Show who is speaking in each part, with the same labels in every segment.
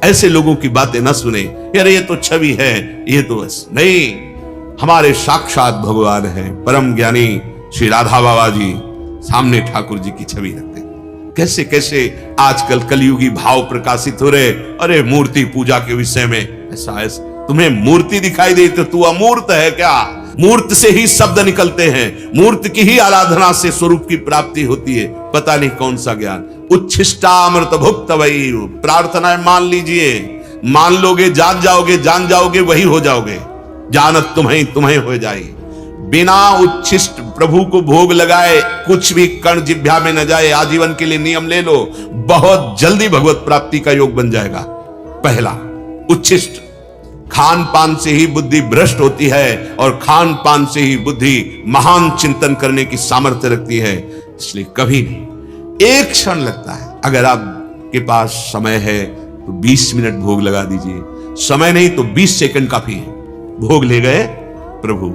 Speaker 1: ऐसे लोगों की बातें न सुने, यार ये तो छवि है, ये तो नहीं, हमारे साक्षात भगवान है, परम ज्ञानी श्री राधा बाबा जी सामने ठाकुर जी की छवि रखते। कैसे कैसे आजकल कलयुगी भाव प्रकाशित हो रहे। अरे मूर्ति पूजा के विषय में ऐसा तुम्हें मूर्ति दिखाई दे तो तू अमूर्त है क्या? मूर्त से ही शब्द निकलते हैं, मूर्त की ही आराधना से स्वरूप की प्राप्ति होती है। पता नहीं कौन सा ज्ञान। उच्छिष्टामृत भुक्त वही प्रार्थना मान लीजिए, मान लोगे जान जाओगे, जान जाओगे वही हो जाओगे, जानत तुम्हें हो जाए। बिना उच्छिष्ट प्रभु को भोग लगाए कुछ भी कण जिह्वा में न जाए, आजीवन के लिए नियम ले लो, बहुत जल्दी भगवत प्राप्ति का योग बन जाएगा। पहला उच्छिष्ट, खान पान से ही बुद्धि भ्रष्ट होती है और खान पान से ही बुद्धि महान चिंतन करने की सामर्थ्य रखती है। इसलिए कभी नहीं, एक क्षण लगता है। अगर आपके पास समय है तो 20 मिनट भोग लगा दीजिए, समय नहीं तो 20 सेकंड काफी है। भोग ले गए प्रभु,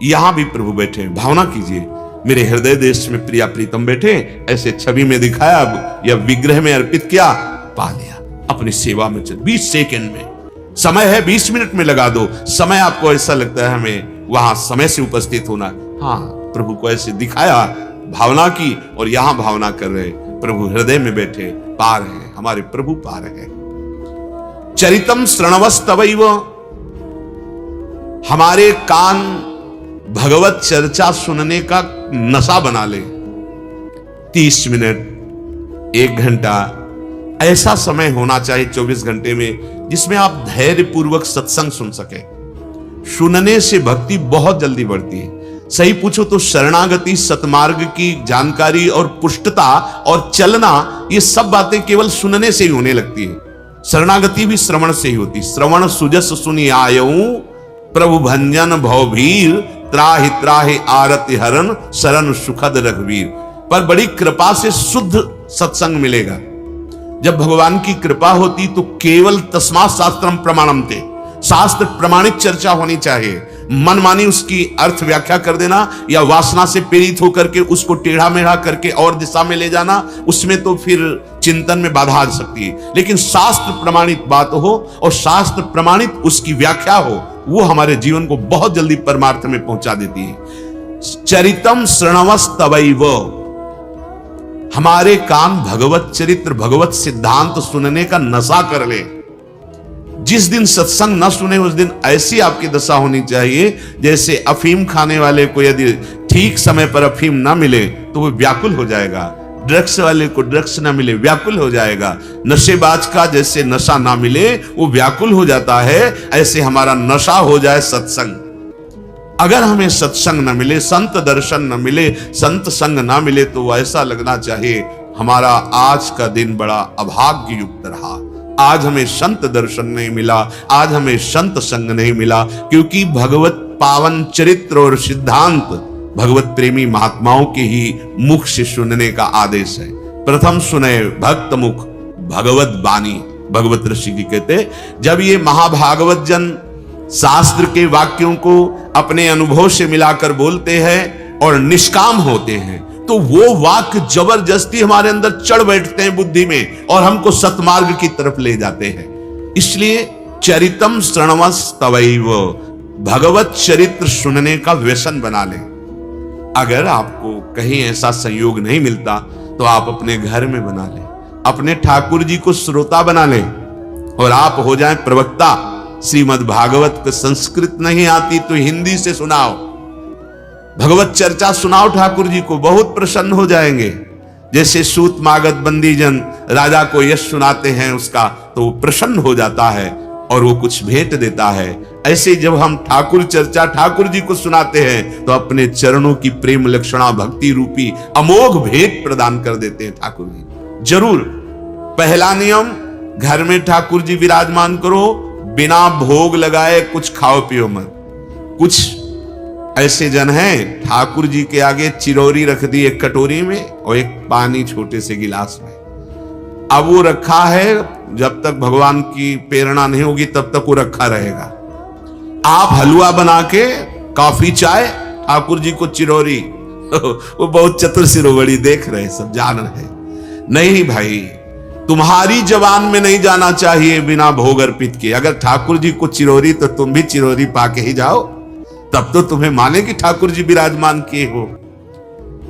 Speaker 1: यहां भी प्रभु बैठे, भावना कीजिए मेरे हृदय देश में प्रिया प्रीतम बैठे, ऐसे छवि में दिखाया या विग्रह में अर्पित किया, पा लिया, अपनी सेवा में चल। 20 सेकंड में समय है, 20 मिनट में लगा दो। समय आपको ऐसा लगता है हमें वहां समय से उपस्थित होना, हाँ प्रभु को ऐसे दिखाया, भावना की, और यहां भावना कर रहे प्रभु हृदय में बैठे, पा रहे, हमारे प्रभु पा रहे। चरितम श्रणवस्तवैव, हमारे कान भगवत चर्चा सुनने का नशा बना ले। 30 मिनट, 1 घंटा, ऐसा समय होना चाहिए 24 घंटे में जिसमें आप धैर्य पूर्वक सत्संग सुन सके। सुनने से भक्ति बहुत जल्दी बढ़ती है। सही पूछो तो शरणागति, सतमार्ग की जानकारी और पुष्टता और चलना, ये सब बातें केवल सुनने से ही होने लगती है। शरणागति भी श्रवण से ही होती। श्रवण सुजस सुनि आयऊ, प्रभु भंजन भवभीर, त्राहि त्राहि आरति हरन, शरण सुखद रघुवीर। पर बड़ी कृपा से शुद्ध सत्संग मिलेगा। जब भगवान की कृपा होती तो केवल तस्मात् शास्त्रम प्रमाणम थे, शास्त्र प्रमाणित चर्चा होनी चाहिए। मनमानी उसकी अर्थ व्याख्या कर देना या वासना से प्रेरित होकर के उसको टेढ़ा मेढ़ा करके और दिशा में ले जाना, उसमें तो फिर चिंतन में बाधा आ सकती है। लेकिन शास्त्र प्रमाणित बात हो और शास्त्र प्रमाणित उसकी व्याख्या हो, वो हमारे जीवन को बहुत जल्दी परमार्थ में पहुंचा देती है। चरितम श्रणवस्तवैव, हमारे कान भगवत चरित्र, भगवत सिद्धांत सुनने का नशा कर ले। जिस दिन सत्संग न सुने उस दिन ऐसी आपकी दशा होनी चाहिए जैसे अफीम खाने वाले को यदि ठीक समय पर अफीम ना मिले तो वो व्याकुल हो जाएगा, ड्रग्स वाले को ड्रग्स ना मिले व्याकुल हो जाएगा, नशेबाज का जैसे नशा ना मिले वो व्याकुल हो जाता है, ऐसे हमारा नशा हो जाए सत्संग। अगर हमें सत्संग न मिले, संत दर्शन न मिले, संत संग ना मिले तो ऐसा लगना चाहिए हमारा आज का दिन बड़ा अभाग्य युक्त रहा। आज हमें संत दर्शन नहीं मिला, आज हमें संत संग नहीं मिला, क्योंकि भगवत पावन चरित्र और सिद्धांत भगवत प्रेमी महात्माओं के ही मुख से सुनने का आदेश है। प्रथम सुने भक्त मुख भगवत बानी, भगवत ऋषि की कहते, जब ये महाभागवत जन शास्त्र के वाक्यों को अपने अनुभव से मिलाकर बोलते हैं और निष्काम होते हैं तो वो वाक्य जबरदस्ती हमारे अंदर चढ़ बैठते हैं बुद्धि में और हमको सतमार्ग की तरफ ले जाते हैं। इसलिए चरितम श्रणवस्तवैव, भगवत चरित्र सुनने का व्यसन बना लें। अगर आपको कहीं ऐसा संयोग नहीं मिलता तो आप अपने घर में बना लें, अपने ठाकुर जी को श्रोता बना लें और आप हो जाएं प्रवक्ता। श्रीमद् भागवत को संस्कृत नहीं आती तो हिंदी से सुनाओ, भगवत चर्चा सुनाओ ठाकुर जी को, बहुत प्रसन्न हो जाएंगे। जैसे सूत मागध बंदी जन राजा को यश सुनाते हैं उसका तो वो प्रसन्न हो जाता है और वो कुछ भेंट देता है। ऐसे जब हम ठाकुर चर्चा ठाकुर जी को सुनाते हैं तो अपने चरणों की प्रेम लक्षणा भक्ति रूपी अमोघ भेंट प्रदान कर देते हैं ठाकुर जी। जरूर पहला नियम, घर में ठाकुर जी विराजमान करो, बिना भोग लगाए कुछ खाओ पियो मत। कुछ ऐसे जन हैं ठाकुर जी के आगे चिरौरी रख दी एक कटोरी में और एक पानी छोटे से गिलास में, अब वो रखा है, जब तक भगवान की प्रेरणा नहीं होगी तब तक वो रखा रहेगा। आप हलवा बना के कॉफी चाय, ठाकुर जी को चिरौरी वो बहुत चतुर सिरोवड़ी देख रहे, सब जान रहे। नहीं भाई, तुम्हारी जबान में नहीं जाना चाहिए बिना भोग अर्पित किए। अगर ठाकुर जी को चिरौरी तो तुम भी चिरौरी पाके ही जाओ, तब तो तुम्हें माने कि ठाकुर जी विराजमान किए हो।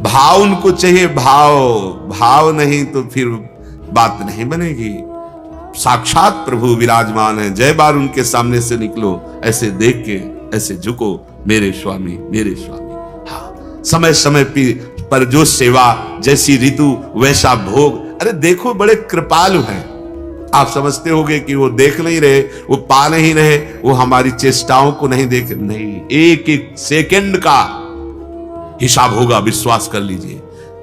Speaker 1: भाव उनको चाहिए, भाव नहीं तो फिर बात नहीं बनेगी। साक्षात प्रभु विराजमान है, जय बार उनके सामने से निकलो, ऐसे देख के ऐसे झुको, मेरे स्वामी मेरे स्वामी। हाँ, समय समय पर जो सेवा, जैसी ऋतु वैसा भोग। अरे देखो, बड़े कृपालु हैं। आप समझते होंगे कि वो देख नहीं रहे, वो पा नहीं रहे, वो हमारी चेष्टाओं को नहीं देख, नहीं, एक एक सेकंड का हिसाब होगा, विश्वास कर लीजिए।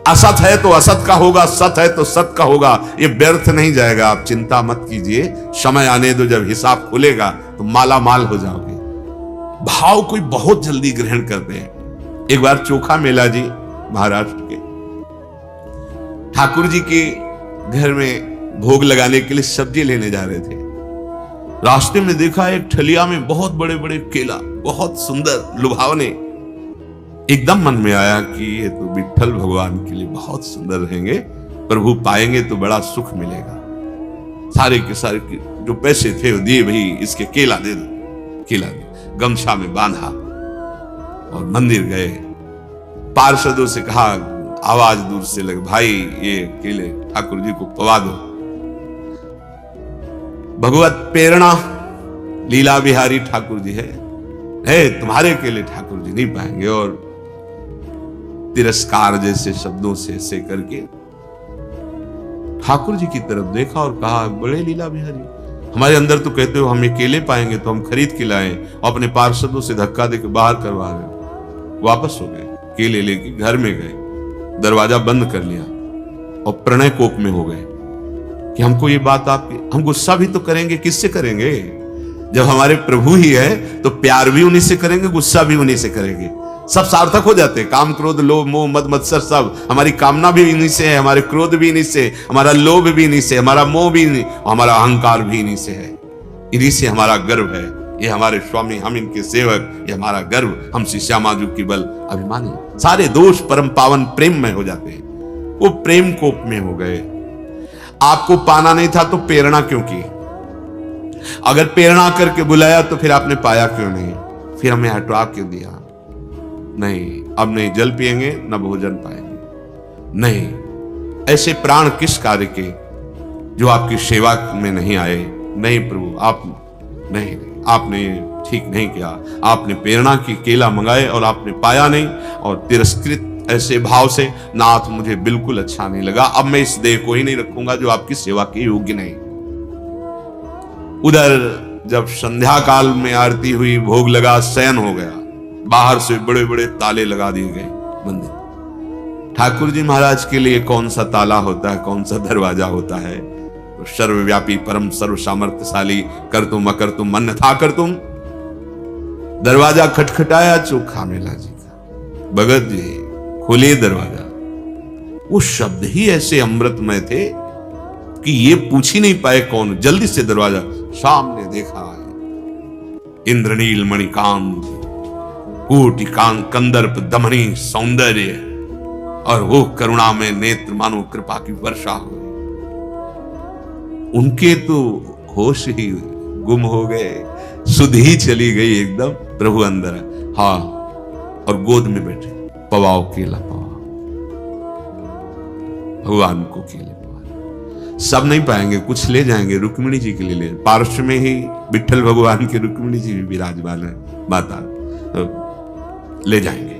Speaker 1: असत है तो असत का होगा, सत है तो सत का होगा, ये व्यर्थ नहीं जाएगा। आप चिंता मत कीजिए, समय आने दो, जब हिसाब खुलेगा तो माला माल हो जाओगे। भाव कोई बहुत जल्दी ग्रहण करते हैं। एक बार चोखा मेला जी महाराष्ट्र के, ठाकुर जी के घर में भोग लगाने के लिए सब्जी लेने जा रहे थे। रास्ते में देखा एक ठलिया में बहुत बड़े बड़े केला, बहुत सुंदर लुभावने। एकदम मन में आया कि ये तो विठ्ठल भगवान के लिए बहुत सुंदर रहेंगे, प्रभु पाएंगे तो बड़ा सुख मिलेगा। सारे के सारे जो पैसे थे वो दिए, भाई इसके केला दे दो, केला दे, गमछा में बांधा और मंदिर गए। पार्षदों से कहा, आवाज दूर से लगे, भाई ये केले ठाकुर जी को पवा दो। भगवत प्रेरणा लीला बिहारी ठाकुर जी है तुम्हारे केले ठाकुर जी नहीं पाएंगे। और तिरस्कार जैसे शब्दों से ऐसे करके ठाकुर जी की तरफ देखा और कहा, बड़े लीला बिहारी, हमारे अंदर तो कहते हो हम ये केले पाएंगे तो हम खरीद के लाए, और अपने पार्षदों से धक्का देकर बाहर करवा रहे हो। वापस हो गए, केले लेके घर में गए, दरवाजा बंद कर लिया और प्रणय कोप में हो गए कि हमको ये बात आपकी, हम गुस्सा भी तो करेंगे, किससे करेंगे? जब हमारे प्रभु ही है तो प्यार भी उन्हीं से करेंगे, गुस्सा भी उन्हीं से करेंगे, सब सार्थक हो जाते हैं। काम क्रोध लोभ मोह मद मत्सर, सब हमारी कामना भी इन्हीं से है, हमारे क्रोध भी इन्हीं से, हमारा लोभ भी इन्हीं से, हमारा मोह भी इन्हीं, हमारा अहंकार भी इन्हीं से है। इन्हीं से हमारा गर्व है। ये हमारे स्वामी, हम इनके सेवक, ये हमारा गर्व, हम श्यामाजू की बल अभिमानी। सारे दोष परम पावन प्रेम में हो जाते हैं। वो प्रेम कोप में हो गए। आपको पाना नहीं था तो प्रेरणा क्यों की? अगर प्रेरणा करके बुलाया तो फिर आपने पाया क्यों नहीं? फिर हमें हटवा क्यों दिया? नहीं, अब नहीं जल पिएंगे न भोजन पाएंगे। नहीं, ऐसे प्राण किस कार्य के जो आपकी सेवा में नहीं आए? नहीं प्रभु, आप नहीं, आपने ठीक नहीं किया। आपने प्रेरणा की केला मंगाए और आपने पाया नहीं, और तिरस्कृत ऐसे भाव से, नाथ मुझे बिल्कुल अच्छा नहीं लगा, अब मैं इस देह को ही नहीं रखूंगा जो आपकी सेवा के योग्य नहीं। उधर जब संध्या काल में आरती हुई, भोग लगा, शयन हो गया, बाहर से बड़े बड़े ताले लगा दिए गए मंदिर। ठाकुर जी महाराज के लिए कौन सा ताला होता है, कौन सा दरवाजा होता है? तो सर्वव्यापी परम सर्व सामर्थ्यशाली कर तुम अकर तुम मन था कर तुम। दरवाजा खटखटाया चोखा मेला जी का, भगत जी खोलिए दरवाजा। वो शब्द ही ऐसे अमृतमय थे कि ये पूछ ही नहीं पाए कौन। जल्दी से दरवाजा, सामने देखा इंद्रनील मणिकांत, कोटि कंदर्प दमनी सौंदर्य, और वो करुणा में नेत्र मानो कृपा की वर्षा हो। उनके तो होश ही गुम हो गए, सुध ही चली गई एकदम। प्रभु अंदर है, हाँ, और गोद में बैठे, पवाओ केला पवाओ, भगवान को केले पवाओ। सब नहीं पाएंगे, कुछ ले जाएंगे, रुक्मिणी जी के लिए ले। पार्श्व में ही विठ्ठल भगवान के रुक्मिणी जी भी विराजमान है, माता, ले जाएंगे।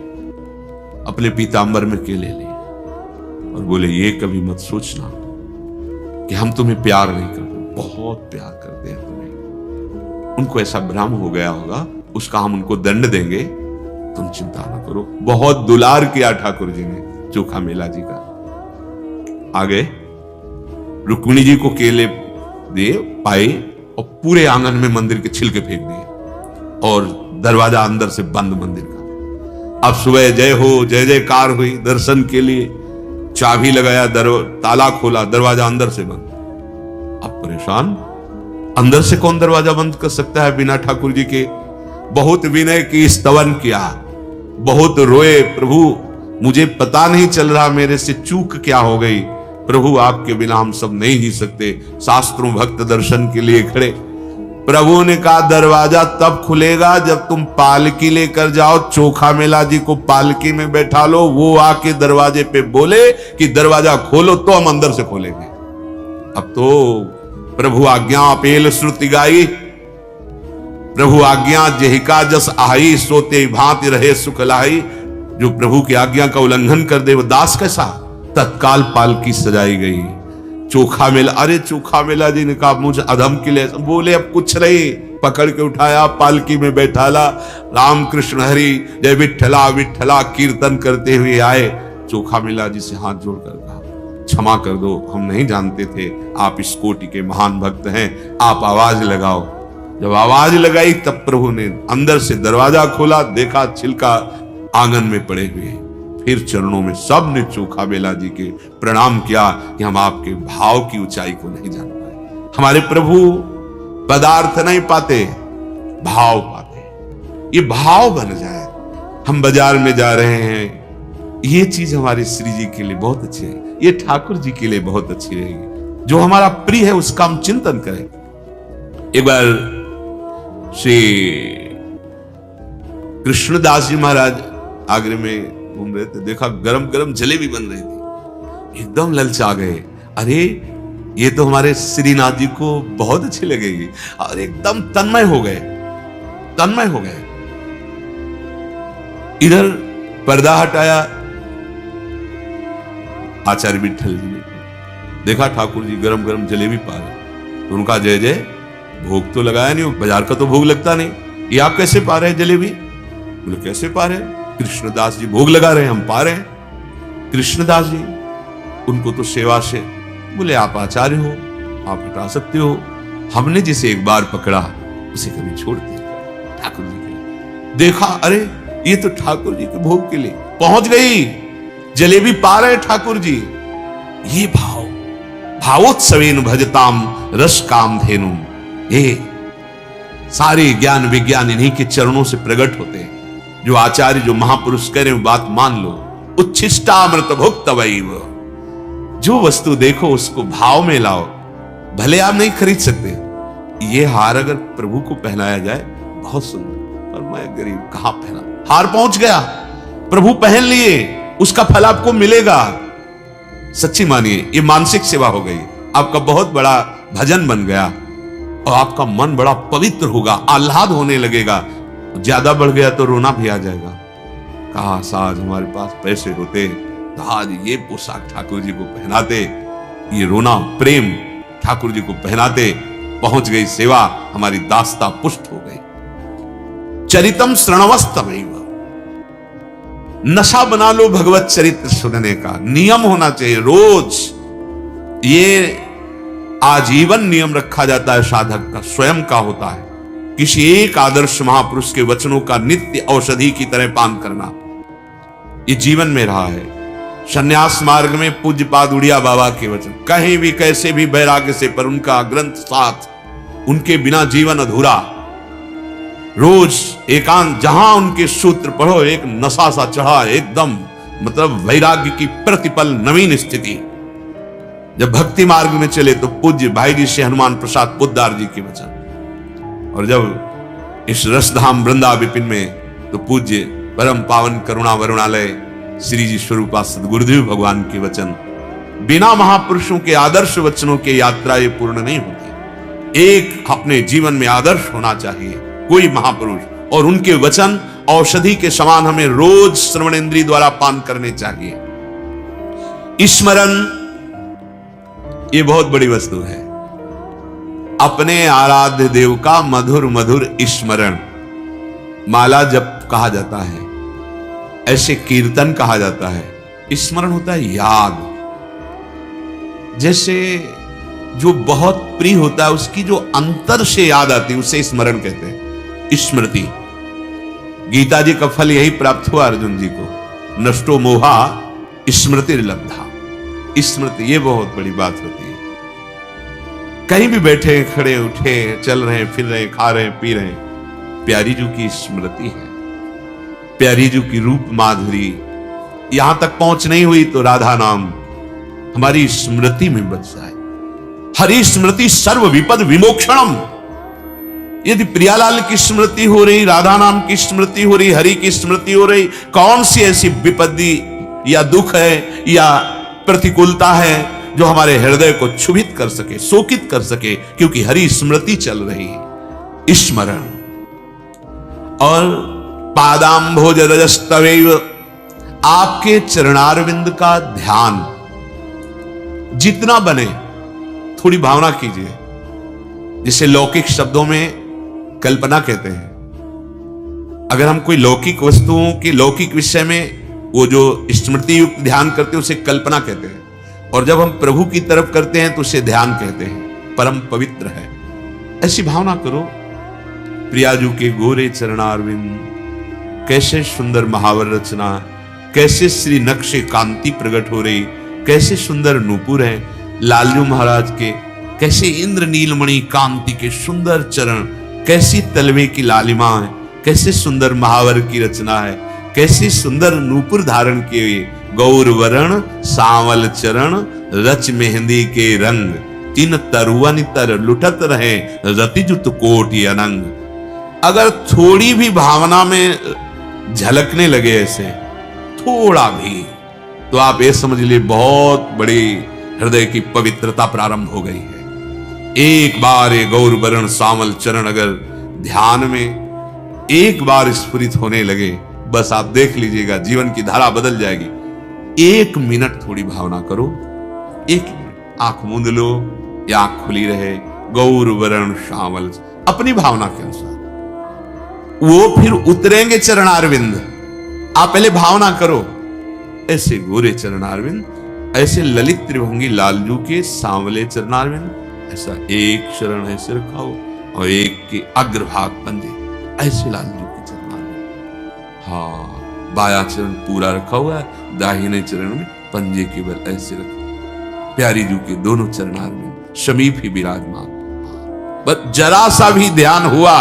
Speaker 1: अपने पीतांबर में केले लिए और बोले, ये कभी मत सोचना कि हम तुम्हें प्यार नहीं करते, बहुत प्यार करते हैं तुम्हें। उनको ऐसा भ्रम हो गया होगा, उसका हम उनको दंड देंगे, तुम चिंता ना करो। बहुत दुलार किया ठाकुर जी ने चोखा मेला जी का। आगे रुक्मिणी जी को केले दिए, पाए, और पूरे आंगन में मंदिर के छिलके फेंक दिए और दरवाजा अंदर से बंद मंदिर का। अब सुबह जय हो, जय जयकार हुई दर्शन के लिए, चाबी लगाया, ताला खोला, दरवाजा अंदर से बंद। अब परेशान, अंदर से कौन दरवाजा बंद कर सकता है बिना ठाकुर जी के? बहुत विनय की स्तवन किया, बहुत रोए, प्रभु मुझे पता नहीं चल रहा मेरे से चूक क्या हो गई, प्रभु आपके बिना हम सब नहीं जी सकते। शास्त्रों भक्त दर्शन के लिए खड़े। प्रभु ने कहा दरवाजा तब खुलेगा जब तुम पालकी लेकर जाओ, चोखा मेला जी को पालकी में बैठा लो, वो आके दरवाजे पे बोले कि दरवाजा खोलो तो हम अंदर से खोलेंगे। अब तो प्रभु आज्ञा पेल श्रुति गाई, प्रभु आज्ञा जेहिका जस आई, सोते भांति रहे सुख लाई। जो प्रभु की आज्ञा का उल्लंघन कर दे वो दास कैसा। तत्काल पालकी सजाई गई। चोखा मेला, अरे चोखा मेला जी ने कहा मुझे अधम के लिए बोले अब कुछ नहीं, पकड़ के उठाया, पालकी में बैठाला, राम कृष्ण हरि जय विठला विठला कीर्तन करते हुए आए। चोखा मेला जी से हाथ जोड़कर कहा क्षमा कर दो, हम नहीं जानते थे आप इस कोटि के महान भक्त हैं, आप आवाज लगाओ। जब आवाज लगाई तब प्रभु ने अंदर से दरवाजा खोला, देखा छिलका आंगन में पड़े हुए। फिर चरणों में सब ने चोखा बेला जी के प्रणाम किया कि हम आपके भाव की ऊंचाई को नहीं जान पाए। हमारे प्रभु पदार्थ नहीं पाते, भाव पाते। ये भाव बन जाए। हम बाजार में जा रहे हैं, ये चीज हमारे श्री जी के लिए बहुत अच्छी है, ये ठाकुर जी के लिए बहुत अच्छी रहेगी। जो हमारा प्रिय है उसका हम चिंतन करें। एक बार श्री कृष्णदास जी महाराज आगरे में घूम रहे थे, देखा गरम गरम जलेबी बन रही थी, एकदम ललचा गए। अरे ये तो हमारे श्रीनाथ जी को बहुत अच्छी लगेगी, और एकदम तन्मय हो गए, तन्मय हो गए। इधर पर्दा हटाया, आचार्य विठल जी ने देखा ठाकुर जी गरम गरम जलेबी पा रहे, तो उनका जय जय, भोग तो लगाया नहीं, बाजार का तो भोग लगता नहीं, ये आप कैसे पा रहे हैं जलेबी? बोले कैसे पा रहे हैं? कृष्णदास जी भोग लगा रहे हैं, हम पा रहे हैं। कृष्णदास जी उनको तो सेवा से, बोले आप आचार्य हो, आप हटा सकते हो, हमने जिसे एक बार पकड़ा उसे कभी छोड़ दिया ठाकुर जी के लिए। देखा अरे ये तो ठाकुर जी के भोग के लिए पहुंच गई, जलेबी पा रहे ठाकुर जी। ये भाव, भावोत्सवेन भजताम रस काम धेनु, ये सारे ज्ञान विज्ञान इन्हीं के चरणों से प्रकट होते हैं। जो आचार्य जो महापुरुष करें वो बात मान लो, उच्छिष्टामृत भुक्त वैव। जो वस्तु देखो उसको भाव में लाओ, भले आप नहीं खरीद सकते। ये हार अगर प्रभु को पहनाया जाए बहुत सुंदर, और मैं गरीब कहां पहना, हार पहुंच गया, प्रभु पहन लिए, उसका फल आपको मिलेगा। सच्ची मानिए ये मानसिक सेवा हो गई, आपका बहुत बड़ा भजन बन गया, और आपका मन बड़ा पवित्र होगा, आह्लाद होने लगेगा। ज्यादा बढ़ गया तो रोना भी आ जाएगा। काश आज हमारे पास पैसे होते तो आज ये पोशाक ठाकुर जी को पहनाते, ये रोना प्रेम ठाकुर जी को पहनाते। पहुंच गई सेवा, हमारी दास्ता पुष्ट हो गई। चरितम श्रणवस्तमैव, नशा बना लो भगवत चरित्र सुनने का, नियम होना चाहिए रोज। ये आजीवन नियम रखा जाता है साधक का, स्वयं का होता है। किसी एक आदर्श महापुरुष के वचनों का नित्य औषधि की तरह पान करना, ये जीवन में रहा है। संन्यास मार्ग में पूज्य पाद उड़िया बाबा के वचन, कहीं भी कैसे भी वैराग्य से, पर उनका ग्रंथ साथ, उनके बिना जीवन अधूरा। रोज एकांत, जहां उनके सूत्र पढ़ो एक नशा सा चढ़ा, एकदम मतलब वैराग्य की प्रतिपल नवीन स्थिति। जब भक्ति मार्ग में चले तो पूज्य भाई जी से हनुमान प्रसाद पोद्दार जी के वचन, और जब इस रसधाम वृंदा विपिन में तो पूज्य परम पावन करुणा वरुणालय श्री जी स्वरूपा सदगुरुदेव भगवान के वचन। बिना महापुरुषों के आदर्श वचनों के यात्रा ये पूर्ण नहीं होती। एक अपने जीवन में आदर्श होना चाहिए कोई महापुरुष, और उनके वचन औषधि के समान हमें रोज श्रवणेंद्रिय द्वारा पान करने चाहिए। स्मरण ये बहुत बड़ी वस्तु है। अपने आराध्य देव का मधुर मधुर स्मरण, माला जप कहा जाता है, ऐसे कीर्तन कहा जाता है। स्मरण होता है याद। जैसे जो बहुत प्रिय होता है उसकी जो अंतर से याद आती है उसे स्मरण कहते हैं, स्मृति। गीता जी का फल यही प्राप्त हुआ अर्जुन जी को, नष्टो मोहा स्मृति लब्धा। स्मृति ये बहुत बड़ी बात होती है। कहीं भी बैठे खड़े उठे, चल रहे फिर रहे, खा रहे पी रहे, प्यारी जी की स्मृति है। प्यारी जी की रूप माधुरी, यहां तक पहुंच नहीं हुई तो राधा नाम हमारी स्मृति में बच जाए। हरि स्मृति सर्व विपद विमोक्षणम। यदि प्रियालाल की स्मृति हो रही, राधा नाम की स्मृति हो रही, हरि की स्मृति हो रही, कौन सी ऐसी विपत्ति या दुख है या प्रतिकूलता है जो हमारे हृदय को क्षुभित कर सके, शोकित कर सके, क्योंकि हरि स्मृति चल रही है, स्मरण। और पादाम्भोज रजस्तवैव, आपके चरणारविंद का ध्यान जितना बने, थोड़ी भावना कीजिए, जिसे लौकिक शब्दों में कल्पना कहते हैं। अगर हम कोई लौकिक वस्तुओं के लौकिक विषय में वो जो स्मृति युक्त ध्यान करते हैं उसे कल्पना कहते हैं, और जब हम प्रभु की तरफ करते हैं तो उसे ध्यान कहते हैं, परम पवित्र है। ऐसी भावना करो, प्रियाजू के गोरे चरणारविंद, कैसे सुंदर महावर रचना, कैसे श्री नक्शे कांति प्रकट हो रही, कैसे सुंदर नूपुर है लालजू महाराज के, कैसे इंद्र नीलमणि कांति के सुंदर चरण, कैसी तलवे की लालिमा है, कैसे सुंदर महावर की रचना है, कैसी सुंदर नूपुर धारण किए, गौर वरण सांवल चरण, रच मेहंदी के रंग, तीन तरुवन तर लुटत रहे, रतिजुत कोटि अनंग। अगर थोड़ी भी भावना में झलकने लगे ऐसे थोड़ा भी, तो आप ये समझ लिए बहुत बड़ी हृदय की पवित्रता प्रारंभ हो गई है। एक बार ये गौर वरण सांवल चरण अगर ध्यान में एक बार स्फुरित होने लगे, बस आप देख लीजिएगा जीवन की धारा बदल जाएगी। 1 मिनट थोड़ी भावना करो, 1 मिनट आंख मूंद लो या आंख खुली रहे, गौर वरण सांवल, अपनी भावना के अनुसार वो फिर उतरेंगे चरणारविंद। आप पहले भावना करो, ऐसे गोरे चरणारविंद, ऐसे ललित त्रिभंगी लालजू के सांवले चरणारविंद, ऐसा एक चरण ऐसे रखा हो और एक के अग्रभाग पंजे ऐसे लालजू के चरणारविंद। हाँ, बाया चरण पूरा रखा हुआ है, दाहिने चरण में पंजे केवल ऐसे रखा, प्यारी जू के दोनों चरणारविंद समीप ही विराजमान। बस जरा सा भी ध्यान हुआ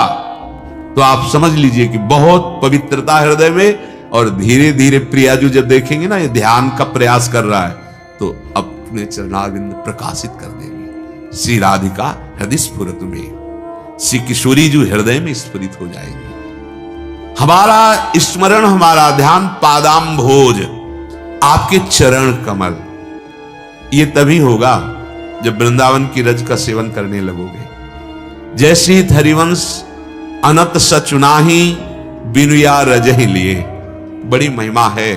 Speaker 1: तो आप समझ लीजिए कि बहुत पवित्रता हृदय में, और धीरे धीरे प्रियाजू जब देखेंगे ना ये ध्यान का प्रयास कर रहा है, तो अपने चरणारविंद प्रकाशित कर देंगे। श्री राधिका हृदय स्फुरत में, श्री किशोरी जू हृदय में स्फुरित हो जाएगी। हमारा स्मरण, हमारा ध्यान पादाम्भोज, आपके चरण कमल, ये तभी होगा जब वृंदावन की रज का सेवन करने लगोगे। जैसे ही हरिवंश अनत सचुनाही बिनुया रज ही लिए, बड़ी महिमा है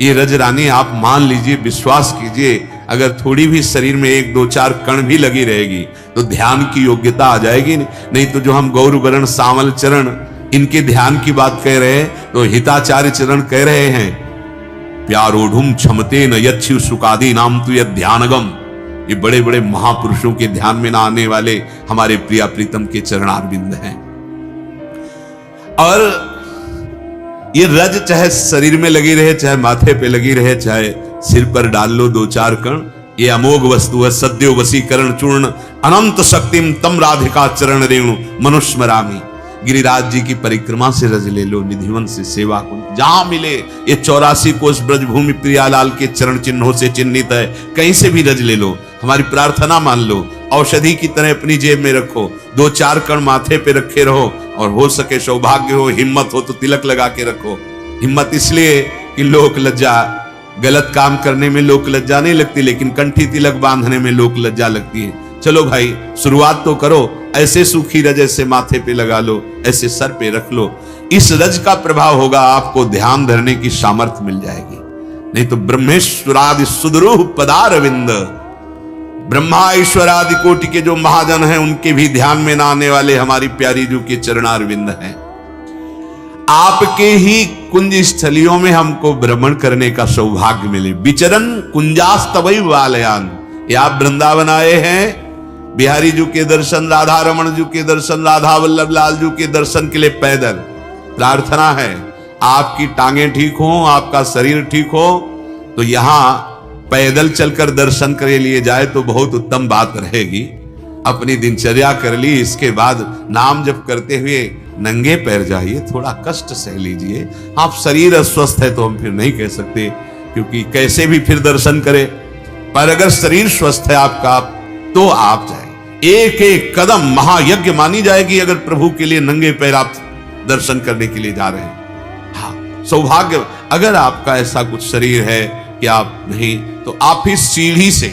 Speaker 1: ये रज रानी। आप मान लीजिए, विश्वास कीजिए, अगर थोड़ी भी शरीर में 1 2 4 कण भी लगी रहेगी तो ध्यान की योग्यता आ जाएगी। नहीं तो जो हम गौर वरण सांवल चरण इनके ध्यान की बात कह रहे हैं, तो हिताचार्य चरण कह रहे हैं, प्यारोढ़ुम क्षमते न यच्छु सुकादि नाम तु यद ध्यानगम। ये बड़े बड़े महापुरुषों के ध्यान में ना आने वाले हमारे प्रिया प्रीतम के चरणारविंद हैं। और ये रज चाहे शरीर में लगी रहे, चाहे माथे पे लगी रहे, चाहे सिर पर डाल लो 2 4 कण, ये अमोघ वस्तु है। सद्यो वसीकरण चूर्ण अनंत शक्तिम तम राधिका चरण रेणु मनुष्मरामी। गिरिराज जी की परिक्रमा से रज ले लो, निधिवन से सेवा कुंज जहां मिले, ये 84 कोष ब्रजभूमि प्रियालाल के चरण चिन्हों से चिन्हित है, कहीं से भी रज ले लो। हमारी प्रार्थना मान लो, औषधि की तरह अपनी जेब में रखो, 2 4 कण माथे पे रखे रहो, और हो सके सौभाग्य हो, हिम्मत हो तो तिलक लगा के रखो। हिम्मत इसलिए कि लोक लज्जा, गलत काम करने में लोक लज्जा नहीं लगती, लेकिन कंठी तिलक बांधने में लोक लज्जा लगती है। चलो भाई, शुरुआत तो करो, ऐसे सूखी रज ऐसे माथे पे लगा लो, ऐसे सर पे रख लो। इस रज का प्रभाव होगा, आपको ध्यान धरने की सामर्थ्य मिल जाएगी। नहीं तो ब्रह्मेश्वरादि सुदरूह पदारविंद, ब्रह्मा ईश्वर आदि कोटि के जो महाजन हैं उनके भी ध्यान में ना आने वाले हमारी प्यारी जू के चरणारविंद हैं। आपके ही कुंज स्थलियों में हमको भ्रमण करने का सौभाग्य मिले। विचरण कुंजास्तवै वालयान, ये आप वृंदावन आए हैं, बिहारी जू के दर्शन, राधा रमण जू के दर्शन, राधा वल्लभ लाल जू के दर्शन के लिए पैदल। प्रार्थना है आपकी टांगें ठीक हो, आपका शरीर ठीक हो, तो यहां पैदल चलकर दर्शन के लिए जाए तो बहुत उत्तम बात रहेगी। अपनी दिनचर्या कर ली, इसके बाद नाम जप करते हुए नंगे पैर जाइए, थोड़ा कष्ट सह लीजिए। आप शरीर अस्वस्थ है तो हम फिर नहीं कह सकते, क्योंकि कैसे भी फिर दर्शन करें। पर अगर शरीर स्वस्थ है आपका तो आप जाए। एक एक कदम महायज्ञ मानी जाएगी अगर प्रभु के लिए नंगे पैर आप दर्शन करने के लिए जा रहे हैं। हाँ, सौभाग्य अगर आपका ऐसा कुछ शरीर है कि आप नहीं, तो आप इस सीढ़ी से